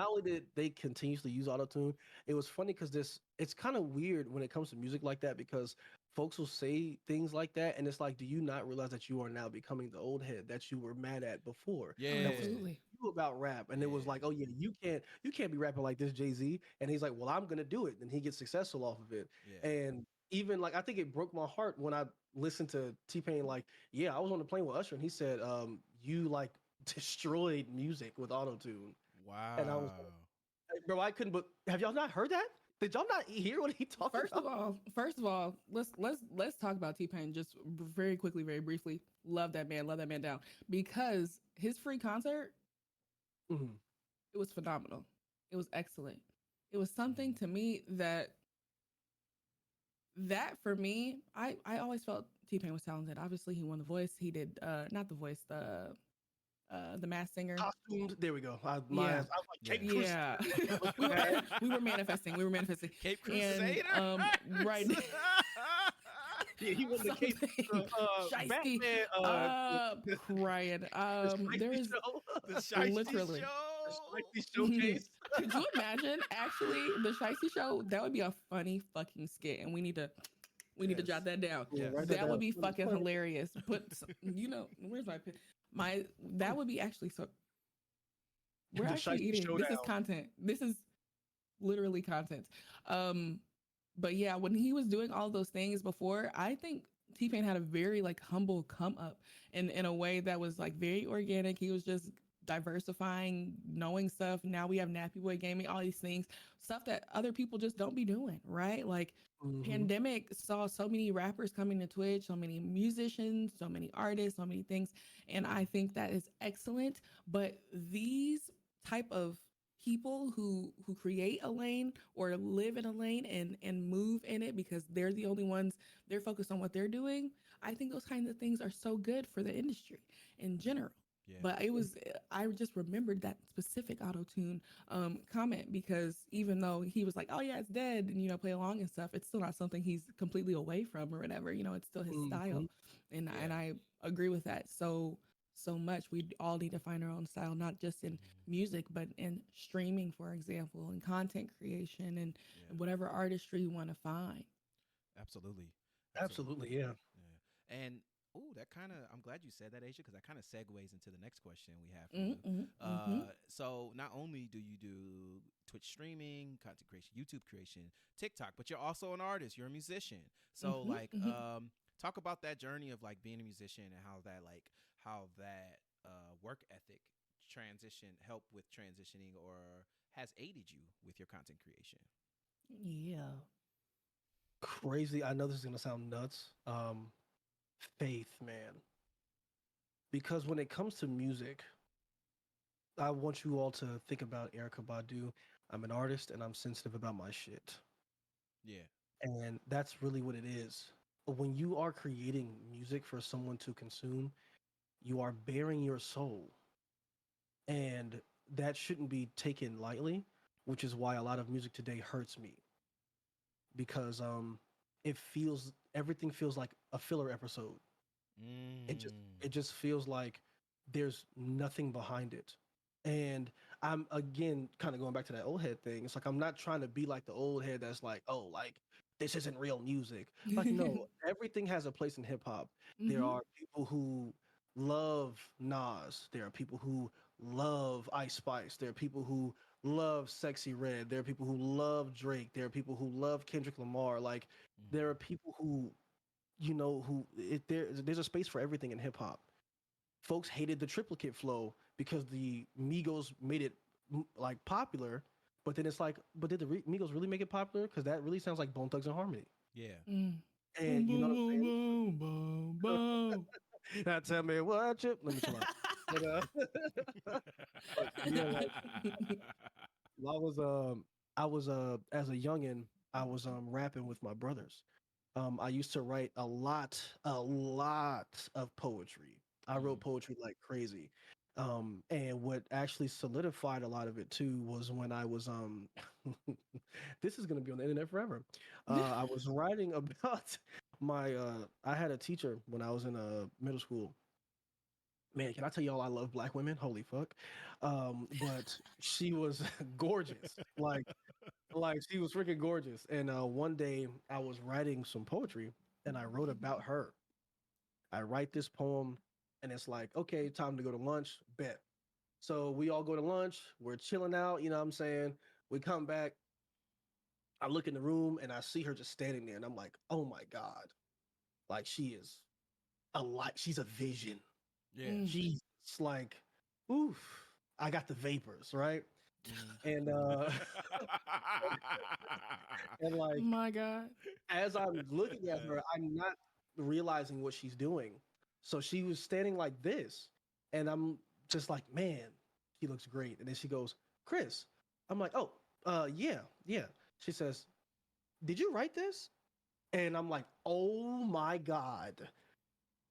only did they continuously use autotune, it was funny because it's kind of weird when it comes to music like that because folks will say things like that, and it's like, do you not realize that you are now becoming the old head that you were mad at before? Yeah, That was Absolutely. you about rap, and it was like, oh yeah, you can't be rapping like this, Jay-Z, and he's like, well, I'm gonna do it, and he gets successful off of it, yeah, and even like I think it broke my heart when I listened to T-Pain. Like, yeah, I was on the plane with Usher, and he said, you like destroyed music with autotune. And I was wow. like, bro, I couldn't. But have y'all not heard that? Did y'all not hear what he talked about? First of all, let's talk about T-Pain just very quickly, very briefly. Love that man down because his free concert, Mhm. it was phenomenal. It was excellent. It was something to me that for me, I always felt T-Pain was talented. Obviously, he won the Voice. He did not the Voice, the Masked Singer. Costumes. There we go. Yeah. I was like, Yeah. Cape Crusader. Yeah. we were manifesting. We were manifesting. Cape Crusader. And, right. Yeah, he won the Cape Shiesty. Batman. Crying. There is The Shiesty literally. The showcase. Could you imagine actually the Shiesty show? That would be a funny fucking skit, and we need to jot that down. Yeah, Yes. write That would down. be fucking hilarious. Where's my pen? That would be actually so. We're The actually Shiesty eating. This is Showdown. content. This is literally content. But yeah, when he was doing all those things before, I think T-Pain had a very like humble come up in a way that was like very organic. He was just diversifying, knowing stuff. Now we have Nappy Boy Gaming, all these things, stuff that other people just don't be doing, right? Like Mhm. pandemic saw so many rappers coming to Twitch, so many musicians, so many artists, so many things. And I think that is excellent. But these type of people who create a lane or live in a lane and move in it because they're the only ones, they're focused on what they're doing, I think those kinds of things are so good for the industry in general. Yeah. But I just remembered that specific auto-tune comment because even though he was like, oh yeah, it's dead, and play along and stuff, it's still not something he's completely away from or whatever. It's still his style, and I agree with that so much. We all need to find our own style, not just in music, but in streaming, for example, and content creation and whatever artistry you want to find. Absolutely. Absolutely, yeah. Yeah. And I'm glad you said that, Asia, because that kind of segues into the next question we have for you. So not only do you do Twitch streaming, content creation, YouTube creation, TikTok, but you're also an artist. You're a musician. So talk about that journey of like being a musician and how that work ethic help with transitioning or has aided you with your content creation. Yeah. Crazy. I know this is gonna sound nuts. Faith, man. Because when it comes to music, I want you all to think about Erica Badu. I'm an artist and I'm sensitive about my shit. Yeah. And that's really what it is. When you are creating music for someone to consume, you are bearing your soul. And that shouldn't be taken lightly, which is why a lot of music today hurts me. Because everything feels like a filler episode. It just feels like there's nothing behind it. And I'm again kind of going back to that old head thing. It's like I'm not trying to be like the old head that's like, oh, like this isn't real music. Like, no, everything has a place in hip hop. There are people who love Nas. There are people who love Ice Spice. There are people who love Sexy Red. There are people who love Drake. There are people who love Kendrick Lamar. Like, there are people who, there's a space for everything in hip hop. Folks hated the triplicate flow because the Migos made it like popular, but then it's like, but did the Migos really make it popular? Because that really sounds like Bone Thugs and Harmony. Yeah. And you know what I'm saying? Now tell me what you. Let me chill out. But, I was as a youngin, I was rapping with my brothers. I used to write a lot of poetry. I wrote poetry like crazy. And what actually solidified a lot of it too was when I was this is gonna be on the internet forever. I was writing about my I had a teacher when I was in middle school. Man, can I tell y'all I love black women? Holy fuck. But she was gorgeous. Like she was freaking gorgeous. And one day I was writing some poetry and I wrote about her. I write this poem and it's like, okay, time to go to lunch. Bet. So we all go to lunch. We're chilling out. You know what I'm saying? We come back. I look in the room and I see her just standing there. And I'm like, oh my God. Like she is a light. She's a vision. Yeah. She's like, oof. I got the vapors, right? And and Oh like my God. as I'm looking at her, I'm not realizing what she's doing. So she was standing like this, and I'm just like, man, she looks great. And then she goes, Chris. I'm like, oh, yeah, yeah. She says, did you write this? And I'm like, oh my God.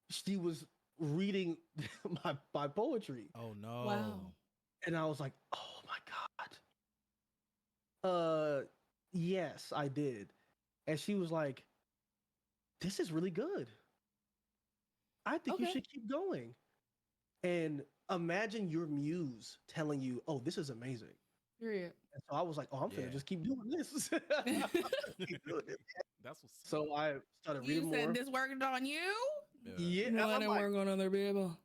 She was reading my poetry. Oh no. Wow. And I was like, oh my God. Yes, I did. And she was like, this is really good. I think you Okay. should keep going. And imagine your muse telling you, oh, this is amazing. Period. And so I was like, oh, I'm Yeah. finna just keep doing this. Keep doing it. That's what's So I started You reading said more. this worked on you? Yeah, and Let I'm it like, work on other people.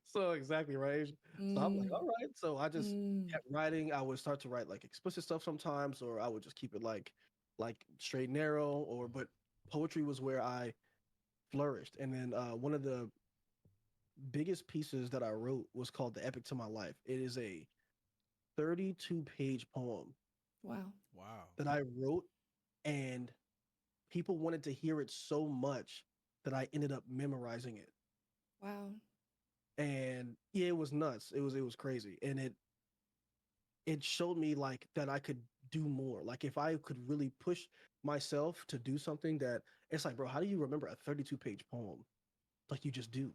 so exactly right. So I'm like, all right. So I just Mm. kept writing. I would start to write like explicit stuff sometimes, or I would just keep it like straight and narrow. Or but poetry was where I flourished. And then one of the biggest pieces that I wrote was called "The Epic to My Life." It is a 32-page poem Wow. wow. that I wrote, and people wanted to hear it so much that I ended up memorizing it. Wow. And yeah, it was nuts. It was crazy, and it showed me like that I could do more. Like if I could really push myself to do something that it's like, bro, how do you remember a 32-page poem? Like you just do.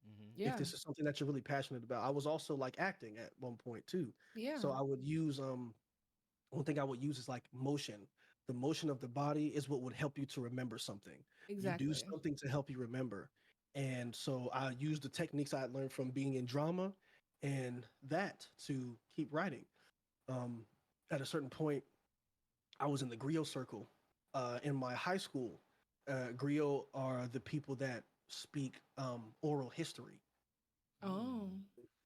Mm-hmm. Yeah. If this is something that you're really passionate about. I was also like acting at one point too. Yeah. So I would use one thing I would use is like motion. The motion of the body is what would help you to remember something. You do Exactly. something to help you remember. And so I used the techniques I had learned from being in drama and that to keep writing. At a certain point, I was in the griot circle in my high school. Griot are the people that speak oral history. Oh.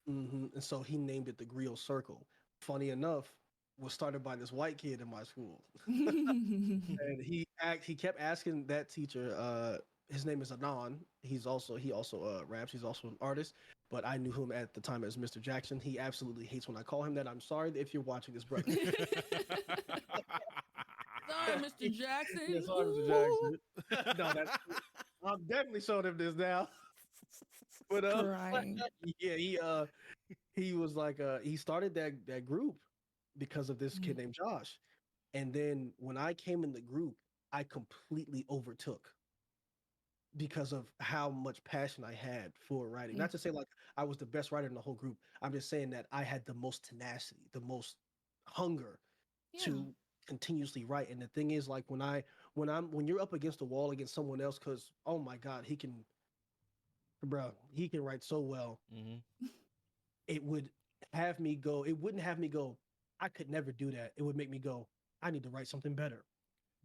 And so he named it the griot circle. Funny enough, was started by this white kid in my school. And he kept asking that teacher, his name is Anon. He also raps, he's also an artist, but I knew him at the time as Mr. Jackson. He absolutely hates when I call him that. I'm sorry if you're watching this, brother. Sorry, Mr. Jackson. Yeah, sorry, Mr. Jackson. No, that's I'm definitely showing him this now. But Crying. yeah, he was like he started that group because of this kid named Josh. And then when I came in the group, I completely overtook because of how much passion I had for writing. Not to say like I was the best writer in the whole group. I'm just saying that I had the most tenacity, the most hunger Yeah. to continuously write. And the thing is, like when you're up against the wall against someone else, because oh my God, he can write so well. Mm-hmm. It would have me go, it wouldn't have me go, I could never do that. It would make me go, I need to write something better.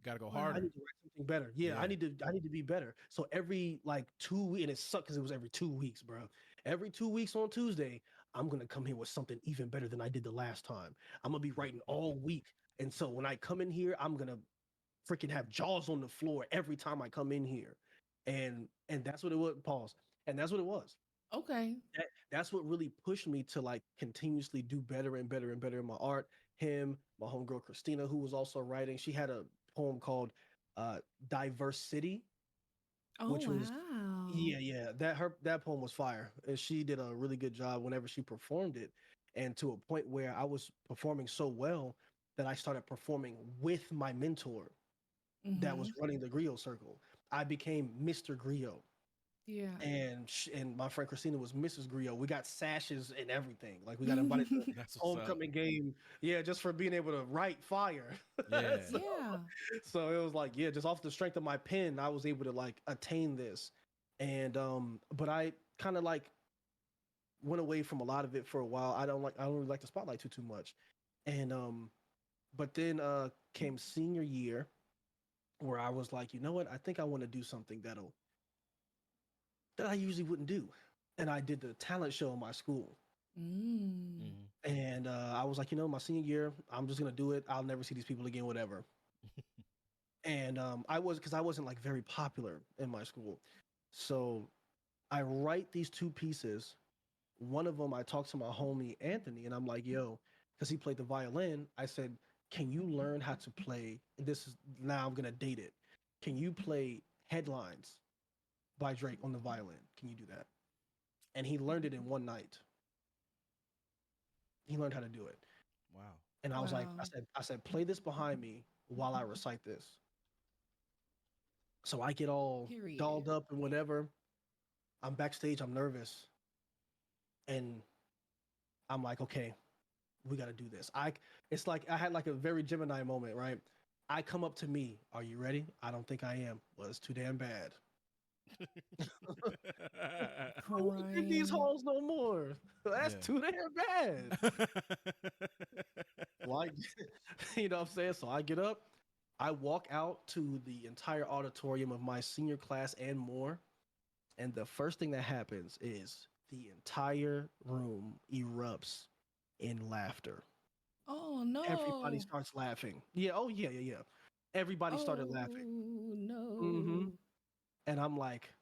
Gotta go Wow. I harder. need to write something better. Yeah, Yeah. I need to be better. So every like 2 weeks, and it sucked because it was every 2 weeks, bro. Every 2 weeks on Tuesday, I'm gonna come here with something even better than I did the last time. I'm gonna be writing all week. And so when I come in here, I'm gonna freaking have jaws on the floor every time I come in here. And that's what it was. Pause. And that's what it was. Okay. That's what really pushed me to like continuously do better and better and better in my art. Him, my homegirl Christina, who was also writing, she had a poem called Diverse City, Oh, which was wow. yeah, that poem was fire. And she did a really good job whenever she performed it. And to a point where I was performing so well that I started performing with my mentor that was Mhm. running the griot circle. I became Mr. Griot. Yeah. And my friend Christina was Mrs. Griot. We got sashes and everything. Like we got invited to That's what's up. homecoming game. Yeah, just for being able to write fire. Yeah. so, Yeah. so it was like, yeah, just off the strength of my pen, I was able to like attain this. And but I kind of like went away from a lot of it for a while. I don't really like the spotlight too much. And but then came senior year where I was like, you know what? I think I want to do something that I usually wouldn't do. And I did the talent show in my school. Mm. And I was like, you know, my senior year, I'm just gonna do it. I'll never see these people again, whatever. And because I wasn't like very popular in my school, so I write these two pieces. One of them, I talked to my homie Anthony, and I'm like, yo, because he played the violin. I said, can you learn how to play? This is now I'm gonna date it. Can you play Headlines by Drake on the violin? Can you do that? And he learned it in one night. He learned how to do it. Wow. And I was like, Wow. I said, play this behind me while I recite this. So I get all Period. dolled up and whatever. I'm backstage, I'm nervous. And I'm like, okay, we gotta do this. It's like I had like a very Gemini moment, right? I come up to me, are you ready? I don't think I am. Well, it's too damn bad. I won't get these Crying. halls no more. That's Yeah. too damn bad. Like, you know what I'm saying? So I get up, I walk out to the entire auditorium of my senior class and more. And the first thing that happens is the entire room erupts in laughter. Oh Everybody no. starts laughing. Yeah, oh yeah. Everybody started Oh laughing. no. hmm And I'm like,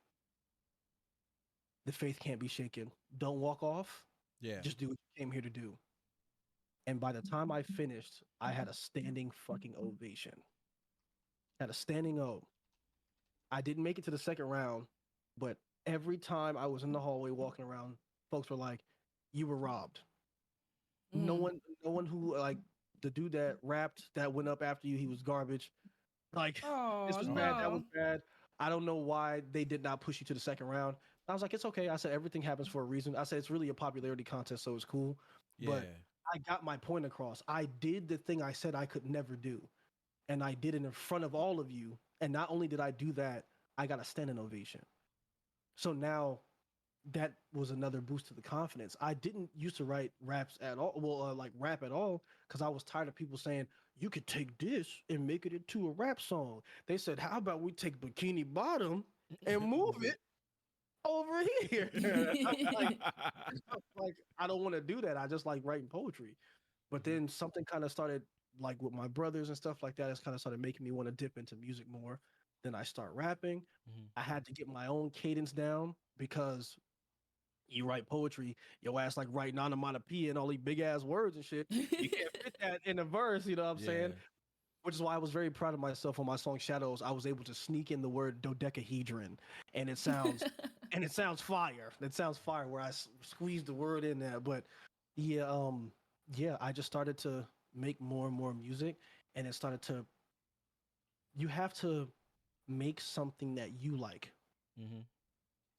the faith can't be shaken. Don't walk off. Yeah. Just do what you came here to do. And by the time I finished, I had a standing fucking ovation. Had a standing O. I didn't make it to the second round, but every time I was in the hallway walking around, folks were like, "You were robbed." No Mm. one, no one who like the dude that rapped that went up after you, he was garbage. Like this Oh was bad, that was no. bad. I don't know why they did not push you to the second round. I was like, it's okay. I said everything happens for a reason. I said it's really a popularity contest, so it's cool. Yeah. But I got my point across. I did the thing I said I could never do, and I did it in front of all of you. And not only did I do that, I got a standing ovation. So now that was another boost to the confidence. I didn't used to write raps at all, well, like rap at all, because I was tired of people saying you could take this and make it into a rap song. They said, "How about we take Bikini Bottom and move it over here?" like, like I don't want to do that. I just like writing poetry. But then something kind of started, like with my brothers and stuff like that. It's kind of started making me want to dip into music more. Then I start rapping. Mhm. I had to get my own cadence down because you write poetry, your ass like writing onomatopoeia and all these big ass words and shit. You can't fit that in a verse, you know what I'm Yeah. saying? Which is why I was very proud of myself on my song Shadows. I was able to sneak in the word dodecahedron, and it sounds fire. It sounds fire where I squeezed the word in there. But yeah, yeah, I just started to make more and more music, and it started to. You have to make something that you like. Mhm.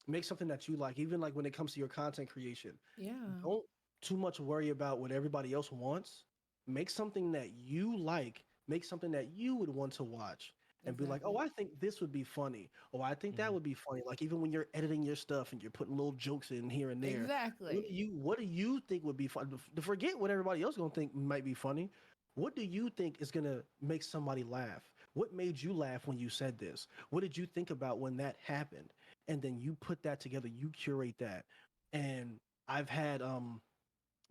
Make something that you like, even like when it comes to your content creation. Yeah. Don't too much worry about what everybody else wants. Make something that you like. Make something that you would want to watch and be like, Exactly. oh, I think this would be funny. Oh, I think that Mhm. would be funny. Like even when you're editing your stuff and you're putting little jokes in here and there. Exactly. What do you think would be fun? To forget what everybody else gonna think might be funny. What do you think is gonna make somebody laugh? What made you laugh when you said this? What did you think about when that happened? And then you put that together, you curate that. And I've had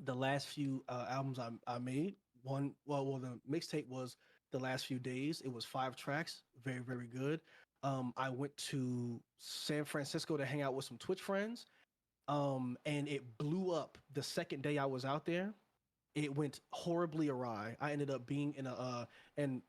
the last few albums I made. Well, the mixtape was the last few days. It was 5 tracks, very, very good. I went to San Francisco to hang out with some Twitch friends, and it blew up the second day I was out there. It went horribly awry. I ended up being in a and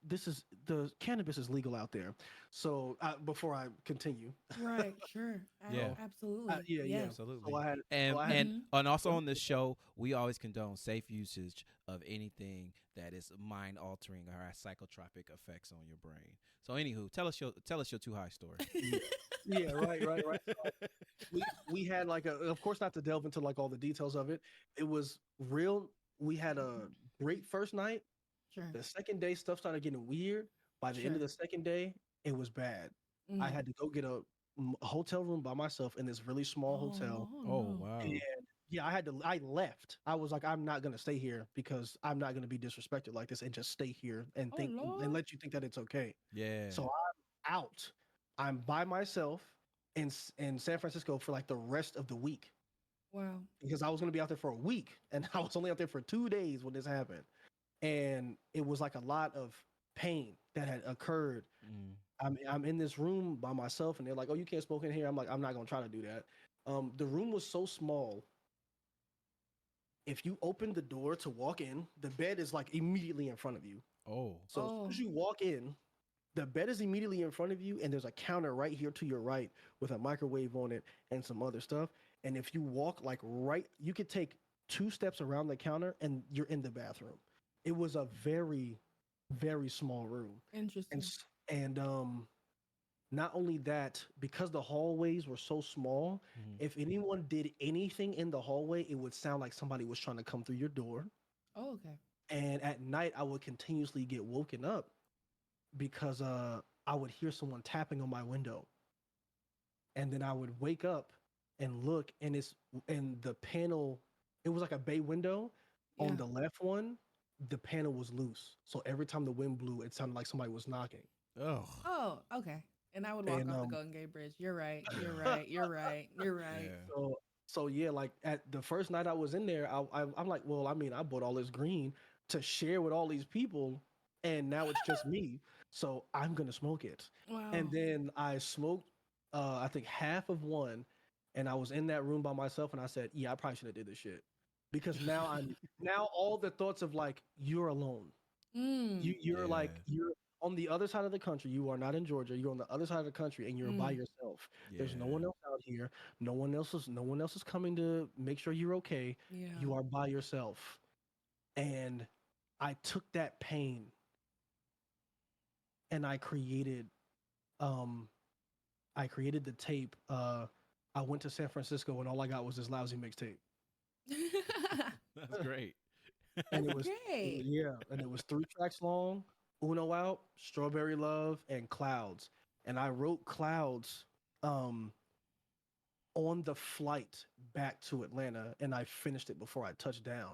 this is the cannabis is legal out there. So before I continue, Right. Sure. Yeah. Absolutely. yeah, yeah. Yes. Absolutely. So I had, and so I had, and Mhm. and also on this show, we always condone safe usage of anything that is mind altering or has psychotropic effects on your brain. So, anywho, tell us your too high story. yeah, yeah, right. We had like of course not to delve into like all the details of it. It was real. We had a great first night. Sure. The second day, stuff started getting weird. By the end of Sure. the second day, it was bad. I Mm. had to go get a hotel room by myself in this really small hotel. Oh Oh no. wow. And yeah, I left. I was like, I'm not gonna stay here because I'm not gonna be disrespected like this and just stay here and Oh think Lord. and let you think that it's okay. Yeah. So I'm out. I'm by myself in San Francisco for like the rest of the week Wow. because I was gonna be out there for a week and I was only out there for 2 days when this happened. And it was like a lot of pain that had occurred. Mm. I'm in this room by myself and they're like, oh, you can't smoke in here. I'm like, I'm not gonna try to do that. The room was so small. If you open the door to walk in, the bed is like immediately in front of you. Oh. So as soon as you walk in, the bed is immediately in front of you, and there's a counter right here to your right with a microwave on it and some other stuff. And if you walk like right, you could take 2 steps around the counter and you're in the bathroom. It was a very, very small room. Interesting. And not only that, because the hallways were so small, Mhm. if anyone did anything in the hallway, it would sound like somebody was trying to come through your door. Oh, okay. And at night, I would continuously get woken up because I would hear someone tapping on my window, and then I would wake up and look, and the panel. It was like a bay window. Yeah. On the left one, the panel was loose, so every time the wind blew, it sounded like somebody was knocking. Oh. Oh, okay. And I would walk And off the Golden Gate Bridge. You're right. You're right. You're right. You're right. Yeah. So yeah, like at the first night I was in there, I'm like, well, I mean, I bought all this green to share with all these people, and now it's just me. So I'm gonna smoke it. Wow. And then I smoked, I think half of one, and I was in that room by myself, and I said, yeah, I probably should have did this shit, because now all the thoughts of like you're alone. You're like Yeah. you're on the other side of the country. You are not in Georgia. You're on the other side of the country, and you're by yourself. There's no Yeah. one else out here. No one else is coming to make sure you're okay. Yeah. You are by yourself. And I took that pain and I created the tape. I went to San Francisco and all I got was this lousy mixtape. That's great. And That's it was great. yeah, and it was 3 tracks long. Uno Out, Strawberry Love, and Clouds. And I wrote Clouds on the flight back to Atlanta, and I finished it before I touched down.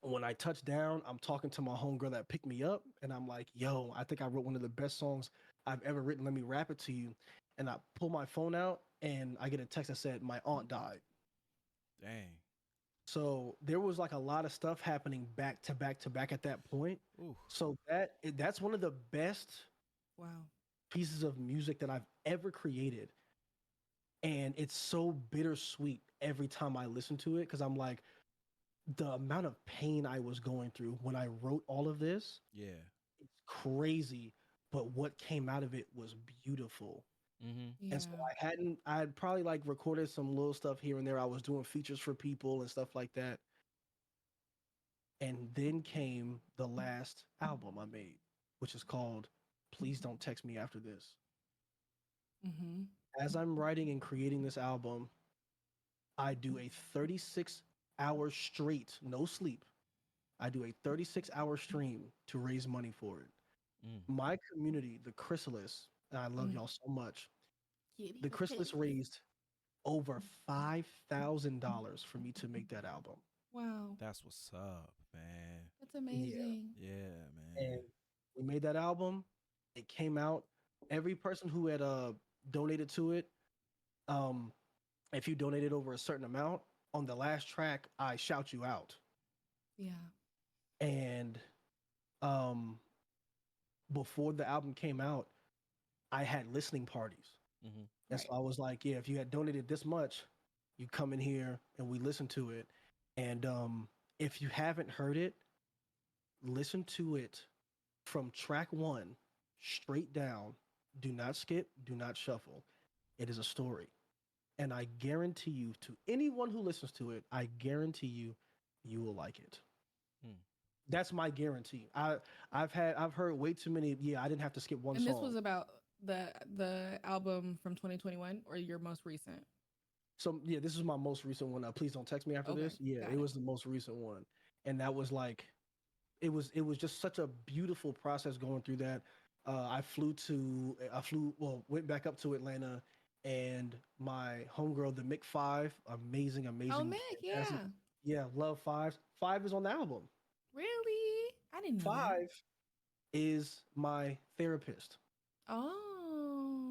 When I touched down, I'm talking to my homegirl that picked me up, and I'm like, yo, I think I wrote one of the best songs I've ever written. Let me rap it to you. And I pull my phone out, and I get a text that said, my aunt died. Dang. So there was like a lot of stuff happening back to back to back at that point. Ooh. So that's one of the best Wow. pieces of music that I've ever created. And it's so bittersweet every time I listen to it because I'm like, the amount of pain I was going through when I wrote all of this, Yeah. it's crazy. But what came out of it was beautiful. Mm-hmm. Yeah. And so I had probably like recorded some little stuff here and there. I was doing features for people and stuff like that. And then came the last album I made, which is called Please Don't Text Me After This. Mm-hmm. As I'm writing and creating this album, I do a 36-hour straight, no sleep. I do a 36-hour stream to raise money for it. Mm. My community, the Chrysalis, and I love y'all so much. The Chrysalis raised over $5,000 for me to make that album. Wow. That's what's up, man. That's amazing. Yeah, man. And we made that album. It came out. Every person who had donated to it, if you donated over a certain amount, on the last track, I shout you out. Yeah. And before the album came out, I had listening parties. Mm-hmm. And so I was like, yeah, if you had donated this much, you come in here and we listen to it. And if you haven't heard it, listen to it from track one straight down. Do not skip, do not shuffle. It is a story. And I guarantee you, to anyone who listens to it, I guarantee you, you will like it. Hmm. That's my guarantee. I've heard way too many. Yeah, I didn't have to skip one And this song. was about the album from 2021 or your most recent? So yeah, this is my most recent one. Please don't text me after Okay, this. Yeah, got it it. was the most recent one, and that was like, it was just such a beautiful process going through that. Went back up to Atlanta, and my homegirl, the Mick Five, amazing, Oh, amazing, Mick, fantastic. yeah. Yeah, love Five. Five is on the album. Really? I didn't know that. Five is my therapist.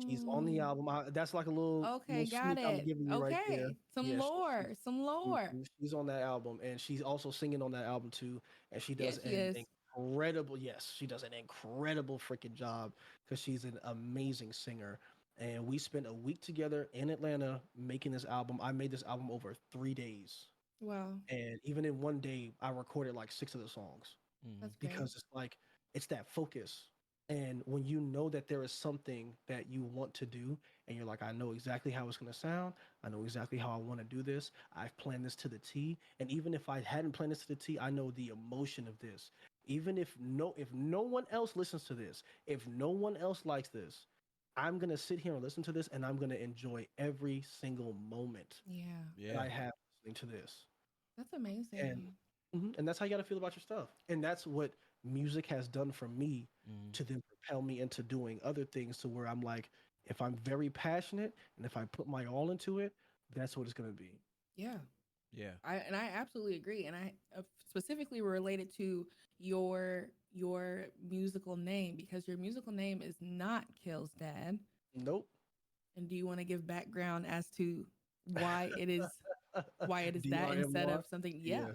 She's on the Oh. album. That's like a little Okay, got sneak I'm it. giving you right there. Okay. Some Yeah, lore. Some lore. she's on that album, and she's also singing on that album too. And she Yeah, does she an is. incredible, yes, she does an incredible freaking job because she's an amazing singer. And we spent a week together in Atlanta making this album. I made this album over 3 days, Wow. and even in one day, I recorded like 6 of the songs Mhm. That's great. because it's like it's that focus. And when you know that there is something that you want to do, and you're like, I know exactly how it's going to sound, I know exactly how I want to do this, I've planned this to the T. And even if I hadn't planned this to the T, I know the emotion of this. Even if no one else listens to this, if no one else likes this, I'm going to sit here and listen to this, and I'm going to enjoy every single moment Yeah. that Yeah. I have listening to this. That's And amazing. and that's how you got to feel about your stuff. And that's what music has done for me Mhm. to then propel me into doing other things to where I'm like, if I'm very passionate and if I put my all into it, that's what it's going to be. Yeah. Yeah. I absolutely agree, and I specifically related to your musical name because your musical name is not KalesDad. Nope. And do you want to give background as to why it is that instead DRMR. of something? Yeah, Yeah.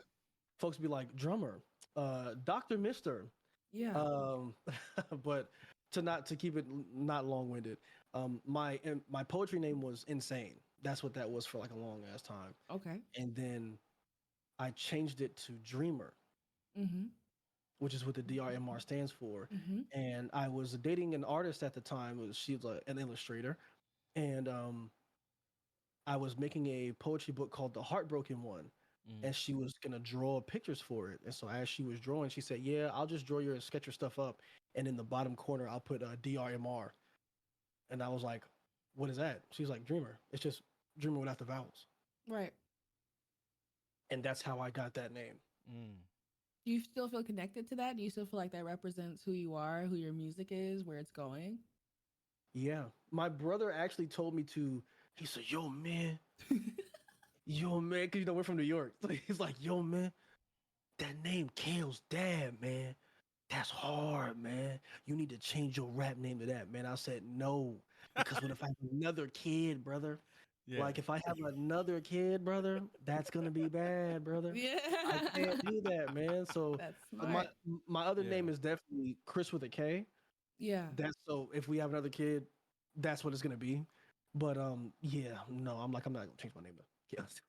Folks be like, drummer, Dr. Mister. yeah. Um, but to keep it not long winded, my poetry name was Insane. That's what that was for like a long ass time. Okay. And then I changed it to Dreamer, Mm-hmm. which is what the DRMR stands for. Mm-hmm. And I was dating an artist at the time. She was an illustrator, and I was making a poetry book called The Heartbroken One, Mhm. and she was gonna draw pictures for it. And so as she was drawing, she said, "Yeah, I'll just draw your sketch your stuff up, and in the bottom corner I'll put DRMR." And I was like, "What is that?" She's like, "Dreamer. It's just Dreamer without the vowels." Right. And that's how I got that name. Mm. Do you still feel connected to that? Do you still feel like that represents who you are, who your music is, where it's going? Yeah, my brother actually told me to. He said, yo man," because we're from New York. He's like, "Yo man, that name Kale's dad, man. That's hard, man. You need to change your rap name to that, man." I said, "No, because what if I have another kid, brother? Yeah. Like, if I have another kid, brother, that's gonna be bad, brother. Yeah. I can't do that, man." So That's my smart. my other Yeah. name is definitely Chris with a K. Yeah. That's so if we have another kid, that's what it's gonna be. But yeah, no, I'm not gonna change my name to Kale's.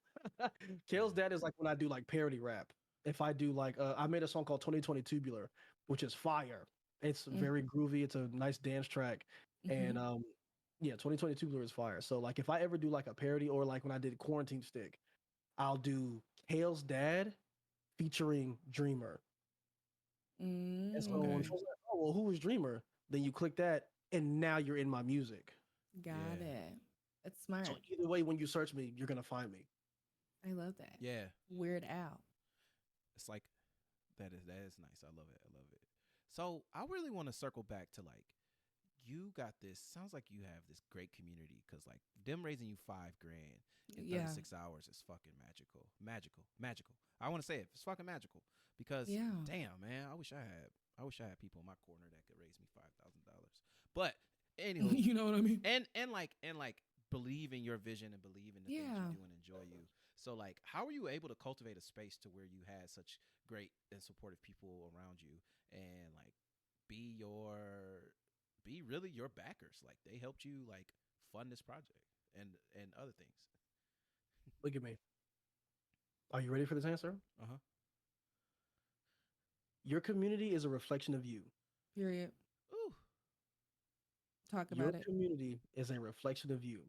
Kale's dad is like when I do like parody rap. If I do like I made a song called 2020 Tubular, which is fire. It's very groovy, it's a nice dance track. Mm-hmm. And yeah, 2020 Tubular is fire. So like if I ever do like a parody or like when I did Quarantine Stick, I'll do Kale's dad featuring Dreamer. And so when Mm. folks are like, "Oh well, who is Dreamer?" Then you click that, and now you're in my music. Got Yeah. it. That's smart. So either way, when you search me, you're gonna find me. I love that. Yeah. Weird Al. It's like that is nice. I love it. I love it. So I really want to circle back to like you got this. Sounds like you have this great community because like them raising you $5,000 in Yeah. 36 hours is fucking magical, magical, magical. I want to say it. It's fucking magical because Yeah. damn man, I wish I had people in my corner that could raise me $5,000. But anywho, You know what I mean? and like believe in your vision and believe in the things Yeah. you do and enjoy you. So like how were you able to cultivate a space to where you had such great and supportive people around you and like be really your backers? Like they helped you like fund this project and other things. Look at me. Are you ready for this answer? Uh-huh. Your community is a reflection of you. Period. Ooh. Talk Your about it. community is a reflection of you.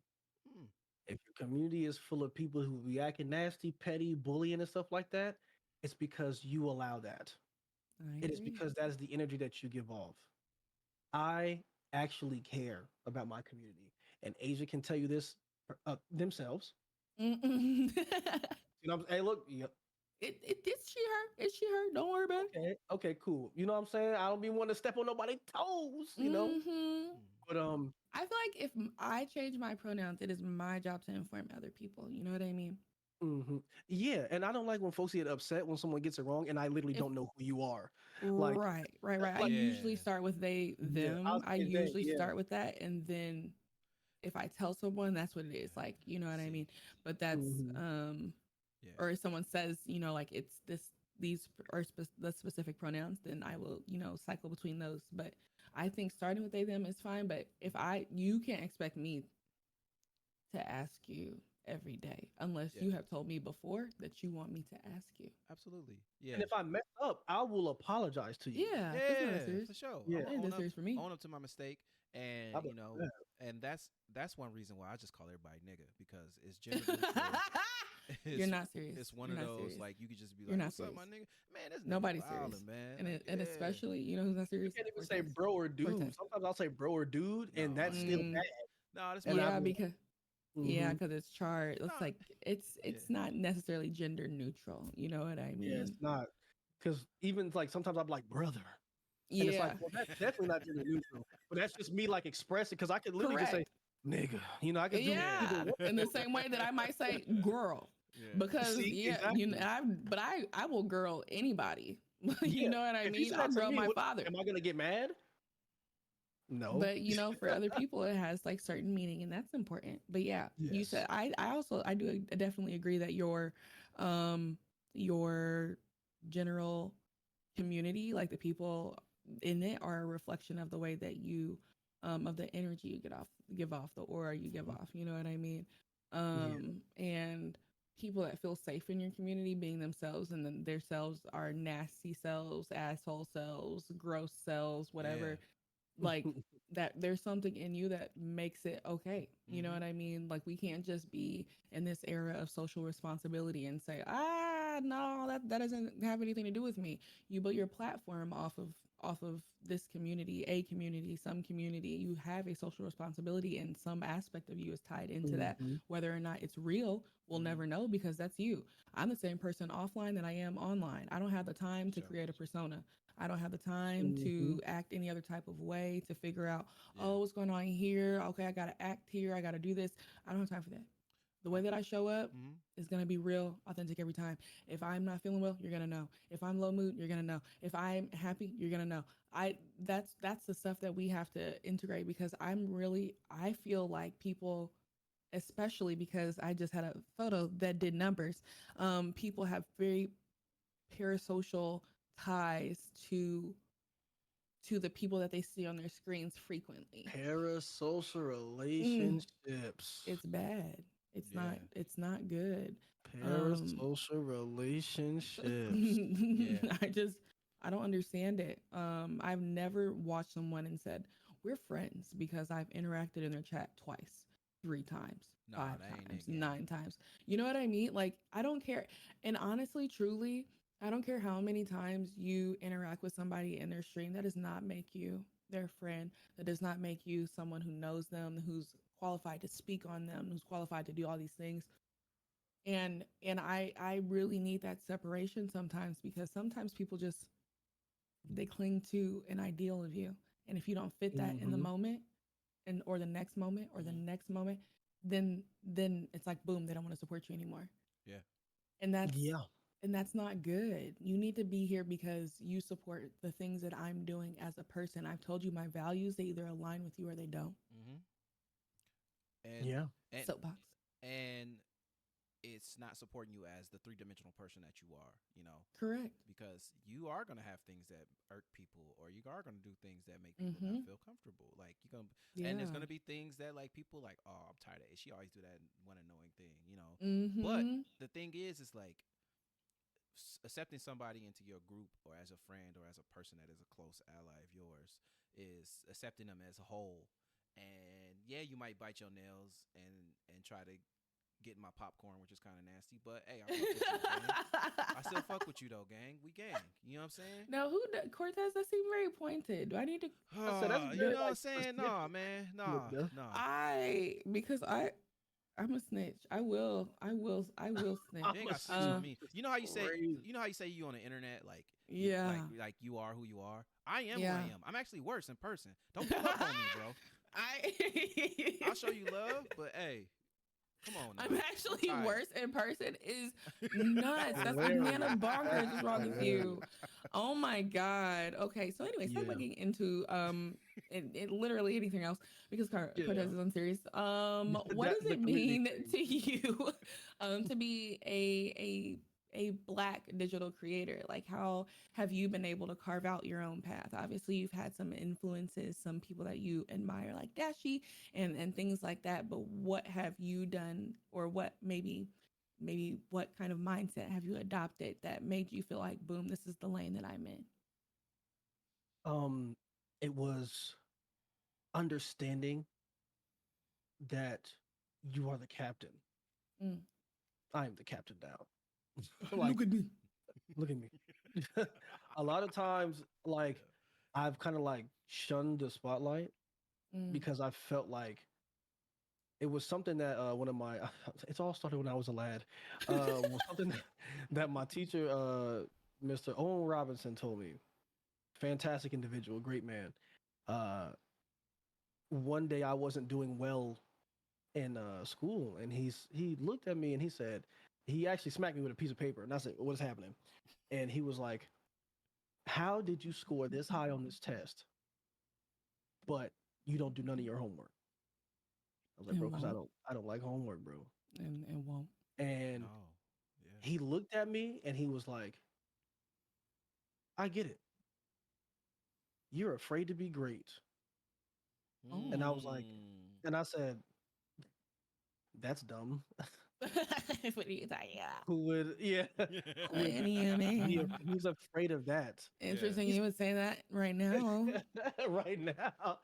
Mm. If your community is full of people who be acting nasty, petty, bullying, and stuff like that, it's because you allow that. I It is agree. because that is the energy that you give off. I actually care about my community, and Asia can tell you this themselves. Mm-mm. You know, hey, look, yeah, It's she her. It's she her. Don't worry about it. okay, cool. You know what I'm saying? I don't be wanting to step on nobody's toes, you know. Mm-hmm. Mm. But I feel like if I change my pronouns, it is my job to inform other people. You know what I mean? mhm. Yeah, and I don't like when folks get upset when someone gets it wrong, and I literally If don't know who you are. Like, right. I like, usually Yeah. start with they, yeah, them. I'll I say they, usually yeah. start with that, and then if I tell someone, that's what it is. Like, you know what I See. mean? But that's Mhm. Yeah. or if someone says, like it's these are the specific pronouns, then I will, cycle between those. But I think starting with they, them is fine. But if you can't expect me to ask you every day unless Yeah. you have told me before that you want me to ask you. Absolutely. Yeah. And if I mess up, I will apologize to you. Yeah, it's not that Yeah, serious. for sure. Yeah, It ain't that serious for me. Own up to my mistake, and I'll be like, "Yeah." and that's one reason why I just call everybody nigga because it's gender neutral. You're It's not serious. it's one You're of not those serious. like you could just be You're like, not "What's up, serious. my nigga?" Man, this nigga Nobody's serious. wildin', man. And Like, and yeah, especially, who's not You serious? can't even say Cortez. bro or dude. Cortez. Sometimes I'll say bro or dude, no, and that's I still ain't. Mm, bad. No, this And my I'll yeah, be like, because mm-hmm. it's charged. no, It's like yeah, it's not necessarily gender neutral. You know what I Yeah, it's mean? not. Because even like sometimes I'm like brother, and it's like, Yeah, well, that's definitely not gender neutral. But that's just me like expressing because I could literally just say correct. nigga. You know, I could do yeah, either Yeah, one. in the same way that I might say girl, yeah, because See, yeah, exactly. I will girl anybody. You Yeah. know what I If you mean? say I'll that to girl me, my what father. am I gonna get mad? No. But for other people, it has like certain meaning, and that's important. But yeah, you Yes. said I definitely agree that your general community, like the people in it, are a reflection of the way that you of the energy you give off, the aura you give Mhm. off. You know what I mean? Yeah. And people that feel safe in your community being themselves, and then their selves are nasty selves, asshole selves, gross selves, yeah. whatever, like that there's something in you that makes it okay. You know Mm-hmm. what I mean? Like we can't just be in this era of social responsibility and say, no, that doesn't have anything to do with me. You built your platform off of this community, a community, some community. You have a social responsibility, and some aspect of you is tied into that. Mhm. Whether or not it's real, we'll Mm-hmm. never know, because that's you. I'm the same person offline that I am online. I don't have the time to Sure. create a persona. I don't have the time Mhm. to act any other type of way to figure out, Yeah. oh, what's going on here? Okay, I got to act here. I got to do this. I don't have time for that. The way that I show up Mm-hmm. is going to be real, authentic every time. If I'm not feeling well, you're going to know. If I'm low mood, you're going to know. If I'm happy, you're going to know. That's the stuff that we have to integrate, because I feel like people, especially because I just had a photo that did numbers. People have very parasocial ties to the people that they see on their screens frequently. Parasocial Mm, relationships. it's bad. Yeah. It's not good. Um Parasocial relationships. Yeah. I just I don't understand it. I've never watched someone and said, "We're friends," because I've interacted in their chat twice, 3 times, No, 5 times, that ain't it, gang. 9 times. You know what I mean? Like, I don't care. And honestly, truly, I don't care how many times you interact with somebody in their stream. That does not make you their friend. That does not make you someone who knows them, who's qualified to speak on them, who's qualified to do all these things. And I really need that separation sometimes, because sometimes people just, they cling to an ideal of you. And if you don't fit that in the Mhm. moment, and or the next moment or the Mm-hmm. next moment, then it's like boom, they don't want to support you anymore. Yeah. And Yeah. that's not good. You need to be here because you support the things that I'm doing as a person. I've told you my values, they either align with you or they don't. Mm-hmm. And Yeah. and Soapbox. and it's not supporting you as the three-dimensional person that you are, Correct. because you are going to have things that irk people, or you are going to do things that make people not Mm-hmm. feel comfortable. Like you're going to, and there's Yeah. going to be things that like people like, oh, I'm tired of it. She always do that one annoying thing. But Mm-hmm. the thing is like accepting somebody into your group or as a friend or as a person that is a close ally of yours is accepting them as a whole. And yeah, you might bite your nails and try to get in my popcorn, which is kind of nasty. But hey, I fuck with you, gang. I still fuck with you though, gang. We gang. You know what I'm saying? No, Cortez? That seemed very pointed. Do I need to? I said, that's You very, know what I'm like, saying? specific. Nah, man. Nah, Yeah. nah. Because I'm a snitch. I will snitch. You ain't got to I'm snitch a on me. You know how you say crazy. you on the internet like Yeah. like you are who you are. I am Yeah. who I am. I'm actually worse in person. Don't give up on me, bro. I'll show you love, but hey, come on now. I'm actually tired. worse in person is nuts. That's Hilarious. banana bonkers. What's wrong with you? Hilarious. Oh my god. Okay, so anyway, stop Yeah. looking into it literally anything else because Yeah. Cortez is unserious. What That- does the it community mean thing. to you to be a Black digital creator? Like, how have you been able to carve out your own path? Obviously, you've had some influences, some people that you admire, like Dashi and things like that. But what have you done, or what maybe what kind of mindset have you adopted that made you feel like, boom, this is the lane that I'm in? It was understanding that you are the captain. Mm. I am the captain now. Like, Look at me. look at me. A lot of times, like, I've kind of like shunned the spotlight Mm. because I felt like it was something that one of my it's all started when I was a lad. Was something that my teacher, Mr. Owen Robinson, told me. Fantastic individual, great man. One day I wasn't doing well in school, and he looked at me and he said, he actually smacked me with a piece of paper, and I said, "What's happening?" And he was like, "How did you score this high on this test, but you don't do none of your homework?" I was like, And "Bro, because won't. I don't like homework, bro." And won't. And No. Yeah. he looked at me and he was like, "I get it. You're afraid to be great." And I was like, and I said, "That's dumb. What are you talking about? Who would, yeah, who would who's afraid of that?" Interesting, He's- you would say that right now. Right now,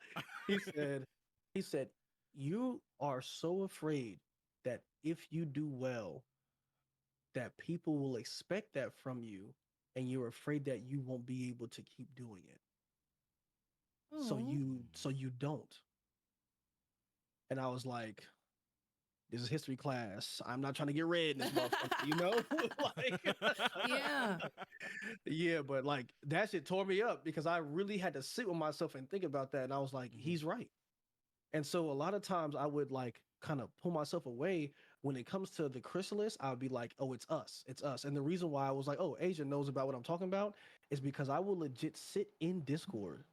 he said, he said, "You are so afraid that if you do well, that people will expect that from you, and you're afraid that you won't be able to keep doing it. So Aw. you don't." And I was like, "This is history class. I'm not trying to get read in this motherfucker, you know?" Like, Yeah. yeah, but like that shit tore me up because I really had to sit with myself and think about that. And I was like, Mhm. he's right. And so a lot of times I would like kind of pull myself away when it comes to the chrysalis. I would be like, "Oh, it's us. It's us." And the reason why I was like, "Oh, Asia knows about what I'm talking about," is because I will legit sit in Discord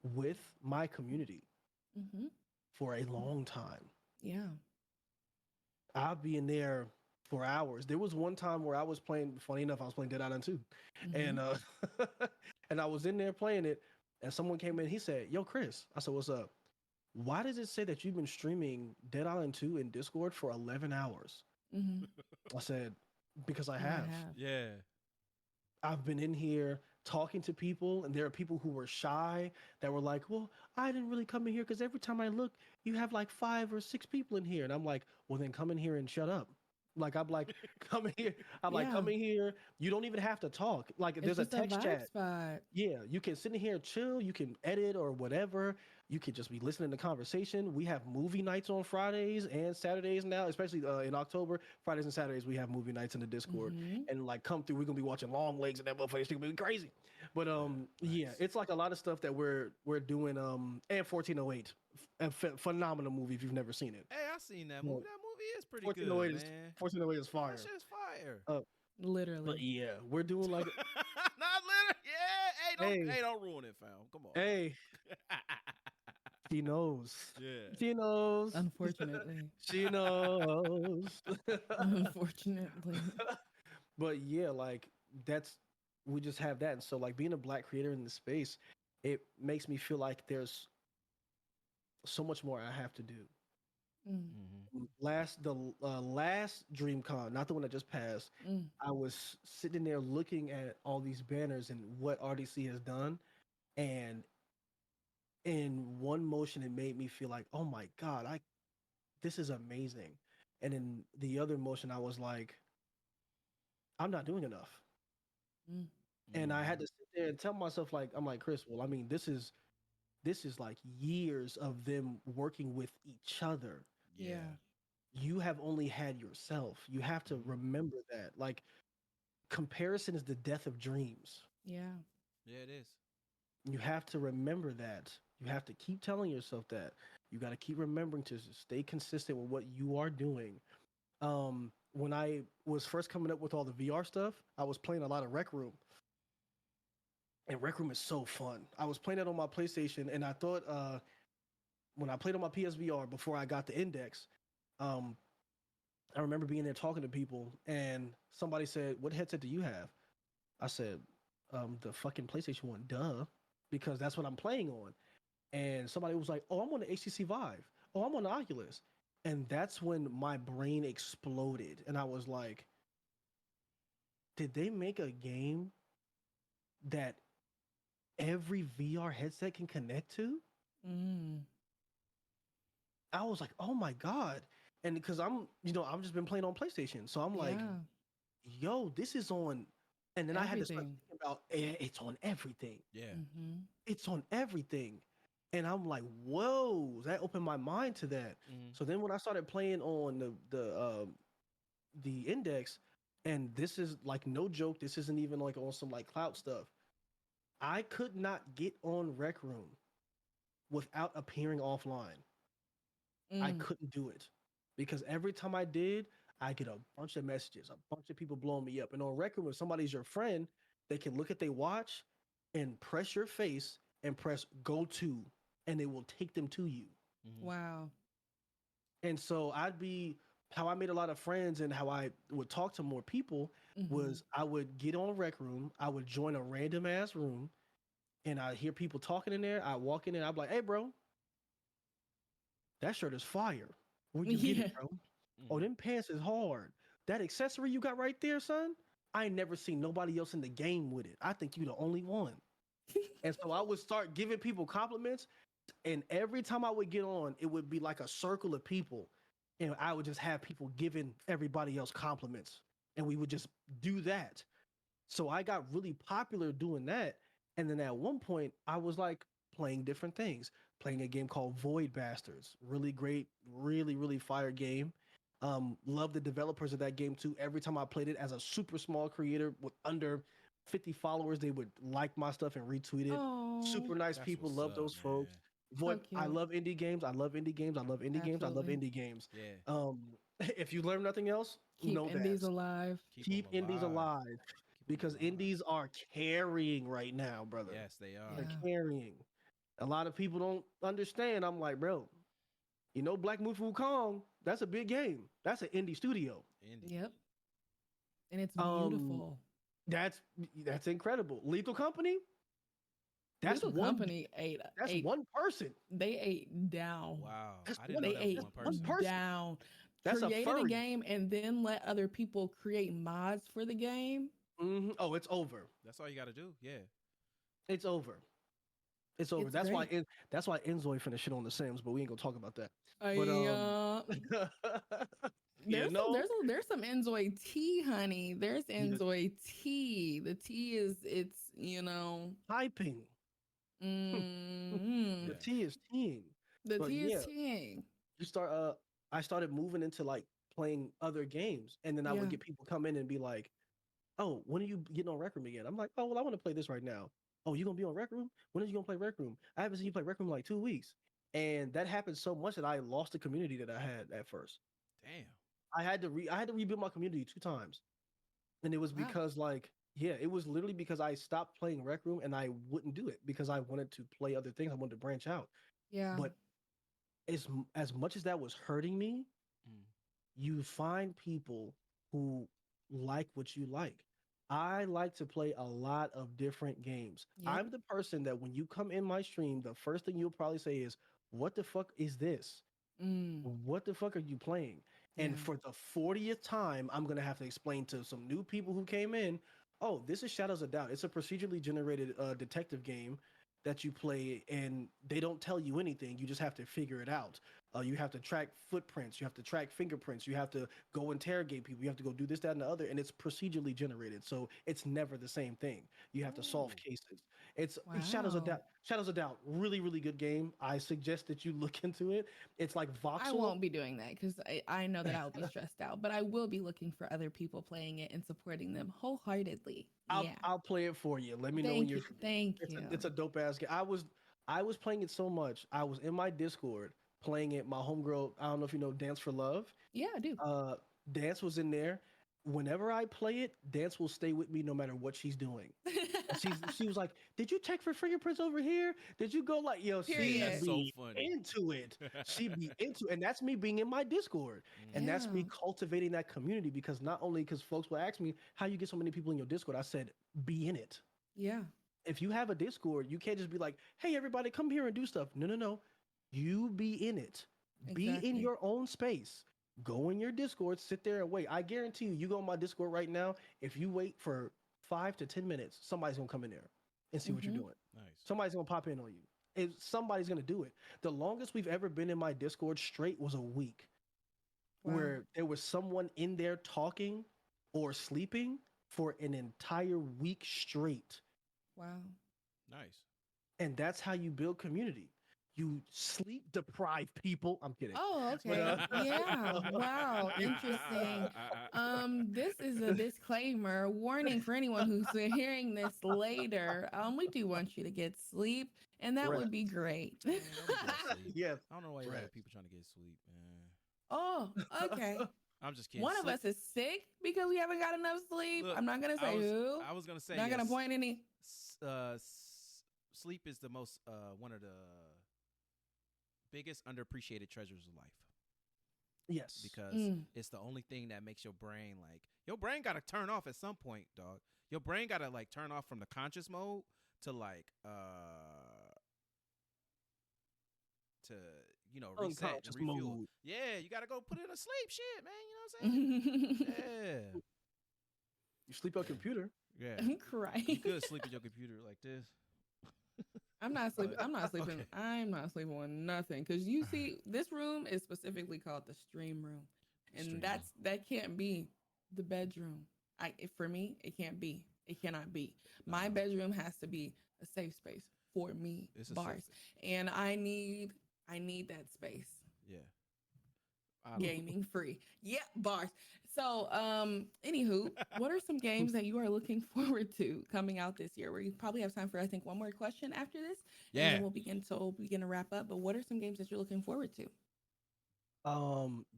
with my community Mm-hmm. for a long time. Yeah. I'll be in there for hours. There was one time where I was playing, funny enough, I was playing Dead Island 2. Mhm. And and I was in there playing it, and someone came in, he said, "Yo, Chris." I said, "What's up? Why does it say that you've been streaming Dead Island 2 in Discord for 11 hours? Mm-hmm. I said, "Because I I have. have. Yeah. I've been in here talking to people, and there are people who were shy that were like, 'Well, I didn't really come in here because every time I look, you have like 5 or 6 people in here.'" And I'm like, "Well, then come in here and shut up." Like, I'm like, "Come in here." I'm like, Yeah. "Come in here. You don't even have to talk. Like, It's there's a just a text vibe chat. spot. Yeah, you can sit in here, chill. You can edit or whatever. You could just be listening to conversation. We have movie nights on Fridays and Saturdays now, especially in October. Fridays and Saturdays, we have movie nights in the Discord. Mhm. And like, come through. We're gonna be watching Long Legs and that motherfucker. It's gonna be crazy. But yeah, nice. it's like a lot of stuff that we're doing. And 1408, a phenomenal movie if you've never seen it. Hey, I seen that Yeah. movie. That movie is pretty good, 1408 is man. 1408 is fire. That shit is fire. Literally. But yeah, we're doing like, Not literally. Yeah. Hey. Hey, don't ruin it, fam. Come on. hey, she knows. Yeah. She knows. Unfortunately. She knows. Unfortunately. But yeah, like that's we just have that. And so like being a Black creator in the space, it makes me feel like there's so much more I have to do. Mm, Last DreamCon, not the one that just passed, mm, I was sitting there looking at all these banners and what RDC has done, and in one motion it made me feel like, oh my god, I this is amazing, and in the other motion I was like, I'm not doing enough, mm. and I Mm-hmm. had to sit there and tell myself like, I'm like, Chris, well, I mean, this is like years of them working with each other. Yeah. Yeah. You have only had yourself. You have to Mm-hmm. remember that. Like, comparison is the death of dreams. Yeah. Yeah, it is. You have to remember that. You have to keep telling yourself that. You got to keep remembering to stay consistent with what you are doing. When I was first coming up with all the VR stuff, I was playing a lot of Rec Room, and Rec Room is so fun. I was playing it on my PlayStation, and I thought when I played on my PSVR before I got the Index, um, I remember being there talking to people, and somebody said, "What headset do you have?" I said, "The fucking PlayStation One, duh," because that's what I'm playing on. And somebody was like, "Oh, I'm on the HTC Vive. Oh, I'm on the Oculus." And that's when my brain exploded, and I was like, "Did they make a game that every VR headset can connect to?" Mm. I was like, "Oh my god!" And because I've just been playing on PlayStation, so I'm like, Yeah. "Yo, this is on." And then I had to start Everything. thinking about it's on everything. Yeah. Mm-hmm. It's on everything. And I'm like, whoa, that opened my mind to that. Mm-hmm. So then when I started playing on the Index, and this is like no joke, this isn't even like on some like cloud stuff. I could not get on Rec Room without appearing offline. I Mm. couldn't do it because every time I did, I get a bunch of messages, a bunch of people blowing me up. And on Rec Room, if somebody's your friend, they can look at their watch and press your face and press go to, and it will take them to you. Mm-hmm. Wow. And so how I made a lot of friends and how I would talk to more people Mm-hmm. was I would get on Rec Room, I would join a random ass room, and I hear people talking in there. I walk in and I'd be like, "Hey, bro, that shirt is fire. Where'd you get it, Yeah. bro? Oh, Mm-hmm. them pants is hard. That accessory you got right there, son. I ain't never seen nobody else in the game with it. I think you the only one." And so I would start giving people compliments, and every time I would get on, it would be like a circle of people, and I would just have people giving everybody else compliments, and we would just do that. So I got really popular doing that, and then at one point I was like playing different things, playing a game called Void Bastards, really great, really fire game. Love the developers of that game too. Every time I played it as a super small creator with under 50 followers, they would like my stuff and retweet it. Oh, Super nice That's people, what's love up, those folks. man. Void, so I cute. love indie games. I love indie games. I love indie games. I love Absolutely. indie games. Yeah. Um, if you learn nothing else, Keep know indies that. alive. Keep them Keep indies alive. alive Keep them because alive. indies are carrying right now, brother. Yes, they are. They're Yeah. carrying. A lot of people don't understand. I'm like, bro, Black Myth Wukong, that's a big game. That's an indie studio. Indie. Yep. And it's Um, beautiful. that's that's incredible. Lethal Company, that's Lethal one Company that's ate one person. they ate down. Wow. That's I didn't one know They that was ate that's one one person. person. down. That's a Created a furry. game and then let other people create mods for the game. Oh, it's over. That's all you got to do. Yeah. It's over. It's over. It's great. That's why Enzoy finna shit on the Sims, but we ain't gonna talk about that. But I you there's some know, there's some Enjoy tea, honey. There's yeah, Enjoy tea. The tea is it's. typing. Mm, The Yeah. tea is teeing. the But tea is yeah, teaing. you start I started moving into like playing other games, and then I would Yeah. get people come in and be like, "Oh, when are you getting on Rec Room again?" I'm like, "Oh, well, I want to play this right now." "Oh, you gonna be on Rec Room? When are you gonna play Rec Room? I haven't seen you play Rec Room in like 2 weeks." And that happened so much that I lost the community that I had at first. Damn. I had to rebuild my community 2 times, and it was Wow. because like yeah, it was literally because I stopped playing Rec Room and I wouldn't do it because I wanted to play other things. I wanted to branch out, Yeah. but as much as that was hurting me, Mm. you find people who like what you like. I like to play a lot of different games. Yep. I'm the person that when you come in my stream, the first thing you'll probably say is, "What the fuck is this?" What the fuck are you playing? And for the 40th time, I'm gonna have to explain to some new people who came in, oh, this is Shadows of Doubt. It's a procedurally generated detective game that you play, and they don't tell you anything. You just have to figure it out. You have to track footprints. You have to track fingerprints. You have to go interrogate people. You have to go do this, that, and the other. And it's procedurally generated, so it's never the same thing. You have to solve cases. It's Shadows of Doubt. Shadows of Doubt, really, really good game. I suggest that you look into it. It's like voxel. I won't be doing that because I know that I'll be stressed out, but I will be looking for other people playing it and supporting them wholeheartedly. I'll play it for you. Let me know when you're. Thank you. It's a dope ass game. I was playing it so much. I was in my Discord playing it. My homegirl, I don't know if you know Dance for Love. Yeah, I do. Dance was in there. Whenever I play it, Dance will stay with me no matter what she's doing. She was like, "Did you check for fingerprints over here? Did you go like yo?" Period. She so be funny. into it. She be into, and that's me being in my Discord, and that's me cultivating that community. Because not only because folks will ask me how you get so many people in your Discord, I said, be in it. Yeah. If you have a Discord, you can't just be like, "Hey, everybody, come here and do stuff." No. You be in it. Be in your own space. Go in your Discord, sit there and wait. I guarantee you go on my Discord right now. If you wait for 5 to 10 minutes, somebody's gonna come in there and see what you're doing. Nice. Somebody's gonna pop in on you. Somebody's gonna do it. The longest we've ever been in my Discord straight was a week, where there was someone in there talking or sleeping for an entire week straight. Wow. Nice. And that's how you build community. You sleep deprived people. I'm kidding. Oh, okay. Yeah. Wow. Interesting. This is a disclaimer, warning for anyone who's hearing this later. We do want you to get sleep, and that would be great. Man, don't get sleep. Yes. I don't know why you have people trying to get sleep, man. Oh, okay. I'm just kidding. One of us is sick because we haven't got enough sleep. Look, I'm not gonna say who. I was gonna say Not gonna point any. Sleep is the most one of the biggest underappreciated treasures of life. Yes. Because it's the only thing that makes your brain your brain gotta turn off at some point, dog. Your brain gotta turn off from the conscious mode to reset and refuel. Mode. Yeah, you gotta go put it to sleep, shit, man. You know what I'm saying? Yeah. You sleep on computer. Yeah. I'm crying. You could sleep in your computer like this. I'm not sleeping. I'm not sleeping. Okay. I'm not sleeping on nothing because you see, this room is specifically called the stream room, and that can't be the bedroom. For me, it can't be. It cannot be. My bedroom has to be a safe space for me, bars, and I need that space. Yeah. Gaming free. Yeah, bars. So, anywho, what are some games that you are looking forward to coming out this year? We probably have time for, I think, one more question after this. Yeah. And then we'll begin to wrap up. But what are some games that you're looking forward to?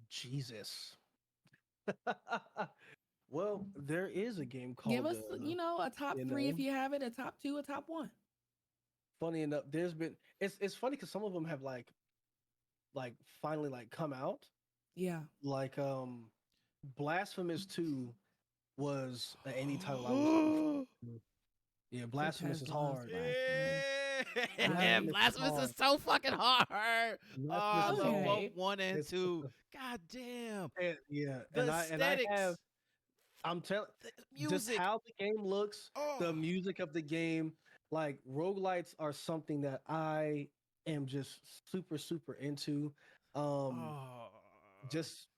Jesus. Well, there is a game called. Give us, a top 3 if you have it, a top 2, a top 1. Funny enough, there's been. It's funny because some of them have finally come out. Yeah. Blasphemous 2 was any title I was. Yeah, Blasphemous is hard. Yeah, Blasphemous is so fucking hard. Both 1 and 2. God damn. The aesthetics. I'm telling just how the game looks, the music of the game. Roguelites are something that I am just super, super into. Just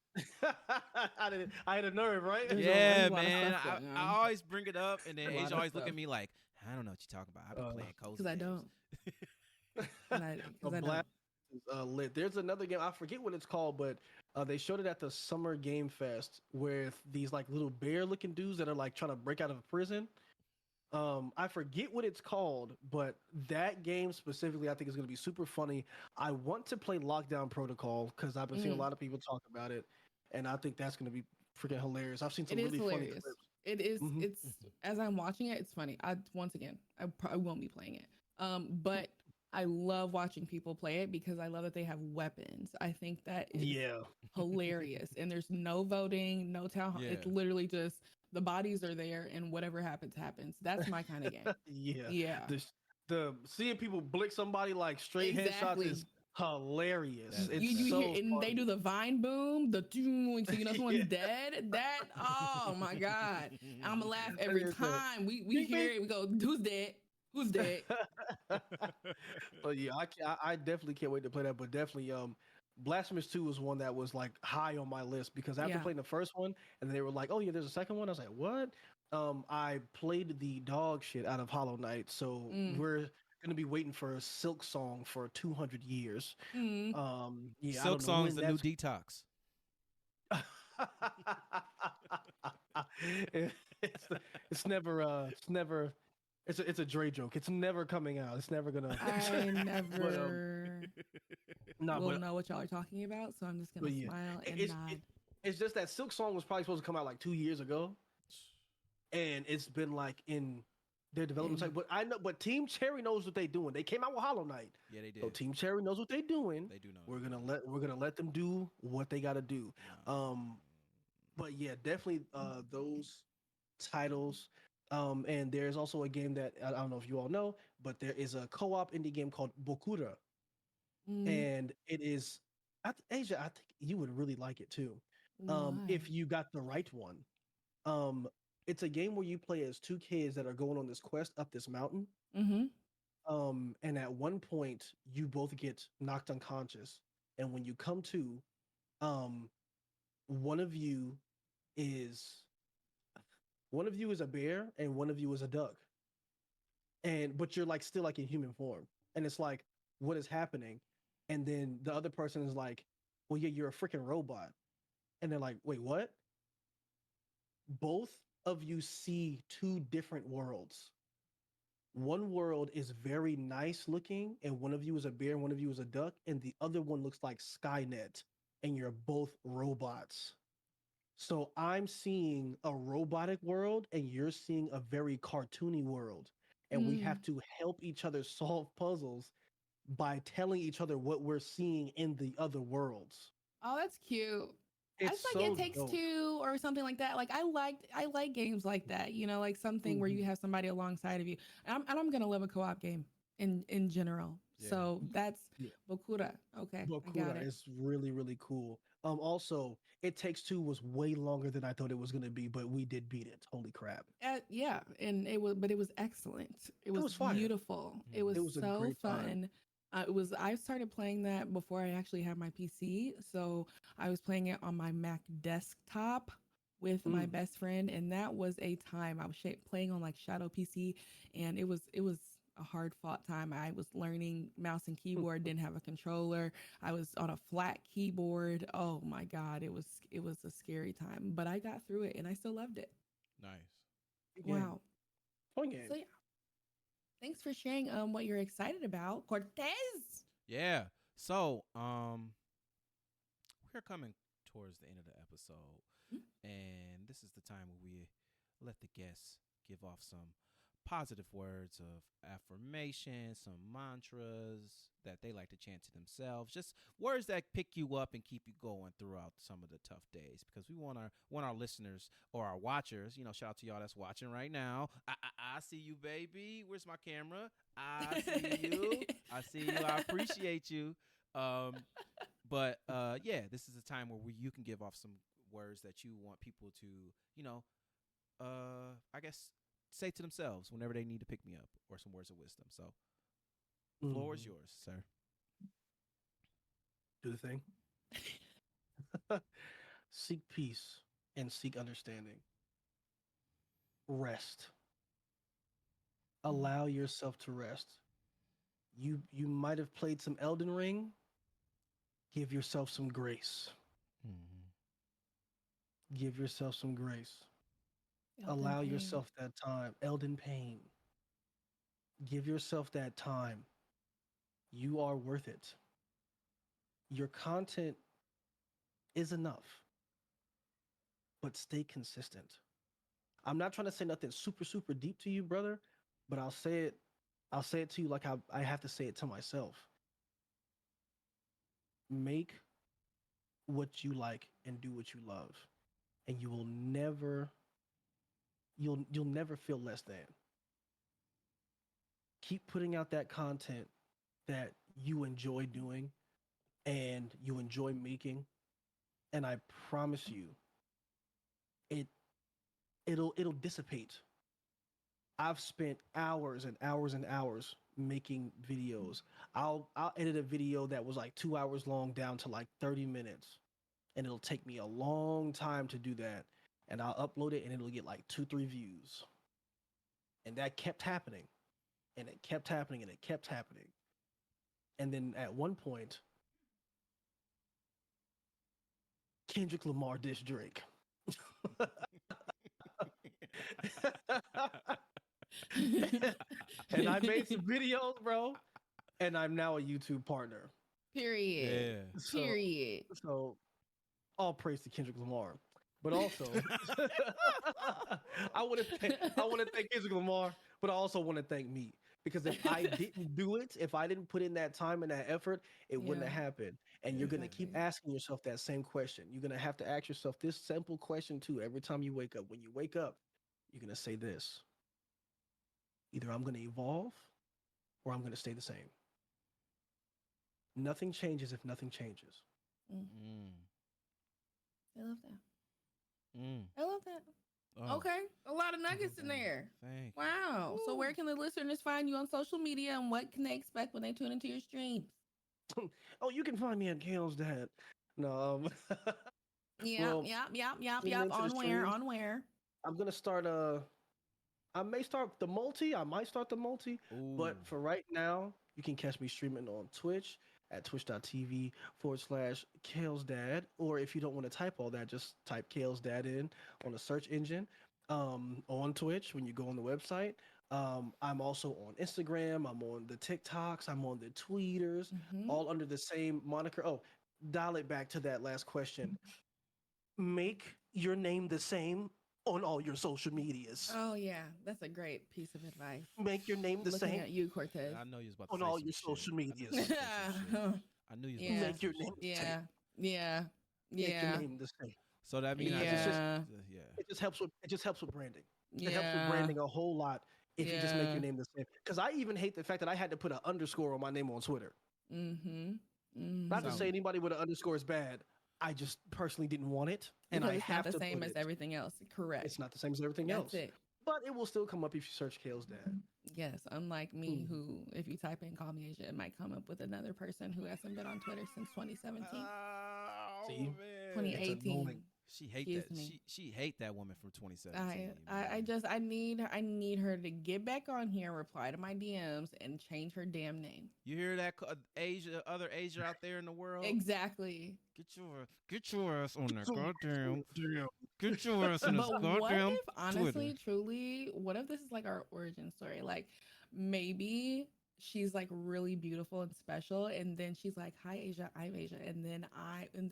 I had a nerve, right? Yeah, man. I always bring it up, and then Asia always look at me like, I don't know what you're talking about. I've been playing coast because I don't. Because I don't. Lit. There's another game, I forget what it's called, but they showed it at the Summer Game Fest with these little bear-looking dudes that are trying to break out of prison. I forget what it's called, but that game specifically, I think is going to be super funny. I want to play Lockdown Protocol because I've been seeing a lot of people talk about it, and I think that's going to be freaking hilarious. I've seen some really funny clips. It is. It's as I'm watching it, it's funny. I won't be playing it. But I love watching people play it because I love that they have weapons. I think that is hilarious. And there's no voting, no town hall. It's literally just the bodies are there and whatever happens, happens. That's my kind of game. Yeah. The seeing people blick somebody straight headshots is hilarious. That It's You so hear, and they funny. do the vine boom, the doom, so you know someone's Yeah. dead. That, oh my god, I'm gonna laugh That every is that. time we Bing, hear bing. it. We go, who's dead? Who's dead? But yeah, I definitely can't wait to play that. But definitely, Blasphemous 2 was one that was like high on my list because after Yeah. playing the first one and they were like, oh yeah, there's a second one. I was like, what? I played the dog shit out of Hollow Knight, so Mm, we're gonna be waiting for a Silk Song for 200 years. mm. Yeah, I Silk don't know Song's when the new that's. detox. It- it's it's never it's never it's a Dre joke. It's never coming out. It's never gonna. I But never no, will know what y'all are talking about, so I'm just but gonna yeah, smile it- and it's nod. it, it's just that Silk Song was probably supposed to come out like 2 years ago, and it's been like in their development And side. But I know, but Team Cherry knows what they're doing. They came out with Hollow Knight, Yeah, they did. so Team Cherry knows what they're doing. They do know. We're gonna let them do what they got to do. No. But yeah, definitely those titles. And there's also a game that I don't know if you all know, but there is a co-op indie game called Bokura, mm, and it is. Asia, I think you would really like it too, why? if you got the right one. Um, it's a game where you play as two kids that are going on this quest up this mountain. Mm-hmm. And at one point, you both get knocked unconscious, and when you come to, um, one of you is one of you is a bear and one of you is a duck, and but you're like still like in human form, and it's like, what is happening? And then the other person is like, well, yeah, you're a freaking robot, and they're like, wait, what? Both of you see two different worlds. One world is very nice looking, and one of you is a bear, and one of you is a duck, and the other one looks like Skynet, and you're both robots. So I'm seeing a robotic world, and you're seeing a very cartoony world. And we Mm. have to help each other solve puzzles by telling each other what we're seeing in the other worlds. Oh, that's cute. It's It's like It so Takes dope. Two or something like that. Like I like games like that. You know, like something where Mhm. you have somebody alongside of you. And I'm gonna love a co-op game in general. Yeah. So that's Yeah. Bokura. Okay, I got Bakura it. is really, really cool. Also, It Takes Two was way longer than I thought it was going to be, but we did beat it. Holy crap. Yeah, and it was excellent. It It was was fire. beautiful. It Mhm. was It was a so great time. fun. I started playing that before I actually had my PC, so I was playing it on my Mac desktop with my Mm. best friend, and that was a time. I was playing on like Shadow PC, and it was a hard fought time. I was learning mouse and keyboard, didn't have a controller. I was on a flat keyboard. Oh my god, it was a scary time, but I got through it, and I still loved it. Nice. Good game. Wow. Fun game. So yeah, thanks for sharing what you're excited about, Cortez. Yeah. So, we're coming towards the end of the episode, Hmm? and this is the time where we let the guests give off some positive words of affirmation, some mantras that they like to chant to themselves, just words that pick you up and keep you going throughout some of the tough days. Because we want our listeners or our watchers, shout out to y'all that's watching right now. I see you, baby. Where's my camera? I see you. I see you. I appreciate you. But yeah, this is a time where you can give off some words that you want people to, I guess say to themselves whenever they need to pick me up, or some words of wisdom. So, floor is Mhm. yours, sir. Do the thing. Seek peace and seek understanding. Rest. Allow yourself to rest. You might have played some Elden Ring. Give yourself some grace. Mm-hmm. Give yourself some grace. Elden Allow Pain. yourself that time. Elden Pain. Give yourself that time. You are worth it. Your content is enough, but stay consistent. I'm not trying to say nothing super, super deep to you, brother, but I'll say it. I'll say it to you like I have to say it to myself. Make what you like and do what you love, and you will never you'll never feel less than. Keep putting out that content that you enjoy doing, and you enjoy making, and I promise you, it it'll dissipate. I've spent hours and hours and hours making videos. I'll edit a video that was like 2 hours long down to like 30 minutes. And it'll take me a long time to do that. And I'll upload it and it'll get like 2, 3 views. And that kept happening. And it kept happening and it kept happening. And then at one point, Kendrick Lamar dissed Drake. And I made some videos, bro. And I'm now a YouTube partner. Period. Yeah. Period. So all praise to Kendrick Lamar. But also, I want to thank Kendrick Lamar, but I also want to thank me, because if I didn't do it, if I didn't put in that time and that effort, it wouldn't have happened. And you're gonna keep asking yourself that same question. You're gonna have to ask yourself this simple question too every time you wake up. When you wake up, you're gonna say this: either I'm gonna evolve, or I'm gonna stay the same. Nothing changes if nothing changes. Mm. I love that. Mm. I love that. Oh, Okay, a lot of nuggets in there. Thank you. Wow. So where can the listeners find you on social media, and what can they expect when they tune into your streams? Oh, you can find me at KalesDad. No, Yeah, well, tune into the On where? streams. On where? I'm gonna start I may start the multi. I might start the multi. But Ooh. for right now, you can catch me streaming on Twitch at twitch.tv/KalesDad. Or if you don't want to type all that, just type KalesDad in on the search engine on Twitch when you go on the website. I'm also on Instagram. I'm on the TikToks. I'm on the Tweeters, Mhm. all under the same moniker. Oh, dial it back to that last question. Make your name the same on all your social medias. Oh yeah, that's a great piece of advice. Make your name the Looking same at you, Cortez. I know you was about to on say all some your shit. social medias. I knew you was about to say some shit. I knew you was about to Yeah. say Make your some name shit. the same. Yeah. Make your Yeah. name the same. So that means Yeah. yeah. It just helps with branding. It helps with Yeah. branding a whole lot if you just make Yeah. your name the same. Because I even hate the fact that I had to put an underscore on my name on Twitter. Mhm. Not to say anybody with an underscore is bad. I just personally didn't want it, and Because I it's have not the to same put as it. everything else. Correct. It's not the same as everything That's else, it. but it will still come up if you search KalesDad. Yes, unlike me, Mhm. who, if you type in "Call Me Asia," it might come up with another person who hasn't been on Twitter since 2017, Oh, See? man. 2018. She hate Excuse that. me. She hate that woman from 2017. I need her to get back on here, reply to my DMs, and change her damn name. You hear that, other Asia out there in the world? Exactly. Get your ass on that goddamn. Damn. Get your ass in this But what goddamn if, honestly, Twitter. truly, what if this is like our origin story? Like, maybe she's like really beautiful and special, and then she's like, "Hi, Asia, I'm Asia," and then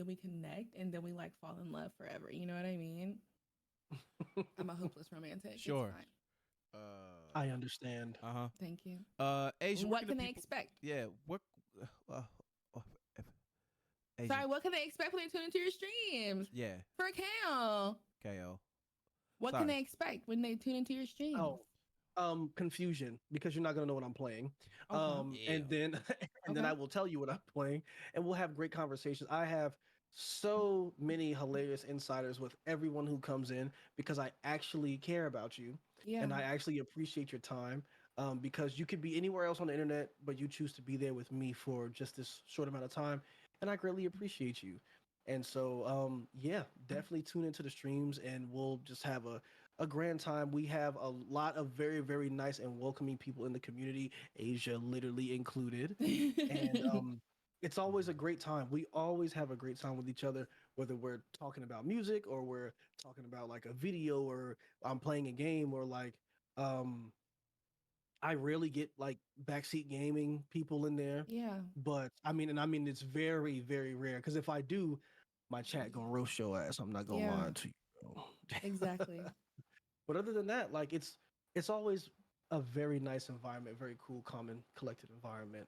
we connect, and then we like fall in love forever. You know what I mean? I'm a hopeless romantic. Sure. It's fine. I understand. Thank you. Asia, What can they expect? Yeah, what? Uh, uh, Asia. Sorry, what can they expect when they tune into your streams? Yeah, For Cal. KO. What can they expect when they tune into your streams? Confusion, because you're not gonna know what I'm playing. Yeah. And then then I will tell you what I'm playing, and we'll have great conversations. I have so many hilarious insiders with everyone who comes in, because I actually care about you, Yeah. and I actually appreciate your time. Because you could be anywhere else on the internet, but you choose to be there with me for just this short amount of time, and I greatly appreciate you. And so, yeah, definitely tune into the streams, and we'll just have a grand time. We have a lot of very, very nice and welcoming people in the community, Asia literally included. And it's always a great time. We always have a great time with each other, whether we're talking about music or we're talking about like a video, or I'm playing a game, or like I rarely get like backseat gaming people in there. Yeah. But I mean it's very, very rare, because if I do, my chat gonna roast your ass. I'm not gonna lie to you. Exactly. But other than that, like it's always a very nice environment, very cool, calm, and collected environment.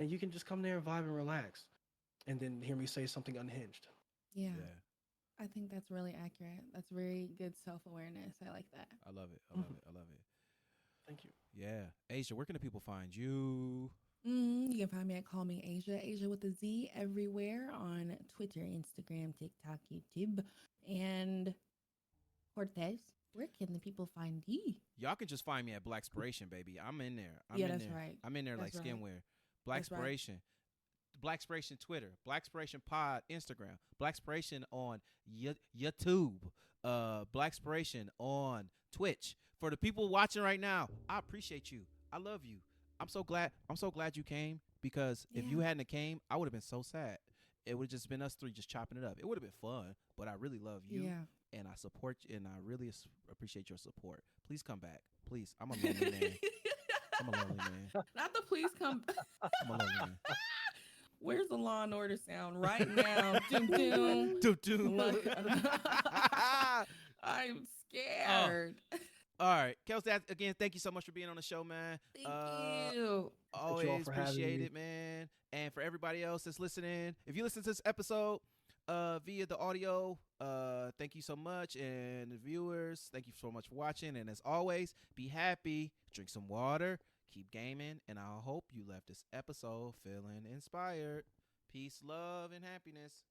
And you can just come there and vibe and relax, and then hear me say something unhinged. Yeah. I think that's really accurate. That's very good self-awareness. I like that. I love it. I love it. I love it. Thank you. Yeah, Asia, where can the people find you? You can find me at Call Me Asia, Asia with a Z, everywhere on Twitter, Instagram, TikTok, YouTube. And Cortez, where can the people find you? Y'all can just find me at Blackspiration, baby. I'm in there. Yeah, that's right. I'm in there like That's right. skinwear. That's right. Blackspiration. Blackspiration Twitter, Blackspiration Pod Instagram, Blackspiration on YouTube, Blackspiration on Twitch. For the people watching right now, I appreciate you. I love you. I'm so glad you came, because if you Yeah. hadn't have came, I would have been so sad. It would have just been us three just chopping it up. It would have been fun, but I really love you. Yeah. And I support you, and I really appreciate your support. Please come back. Please. I'm a lonely man. I'm a lonely man. Not the please come. I'm a lonely man. Where's the Law and Order sound right now? Doom, doom. Doom, doom. I'm scared. All right, KalesDad, again, thank you so much for being on the show, man. Thank you. Always for having appreciate me. it, man. And for everybody else that's listening, if you listen to this episode via the audio, thank you so much. And the viewers, thank you so much for watching. And as always, be happy, drink some water, keep gaming, and I hope you left this episode feeling inspired. Peace, love, and happiness.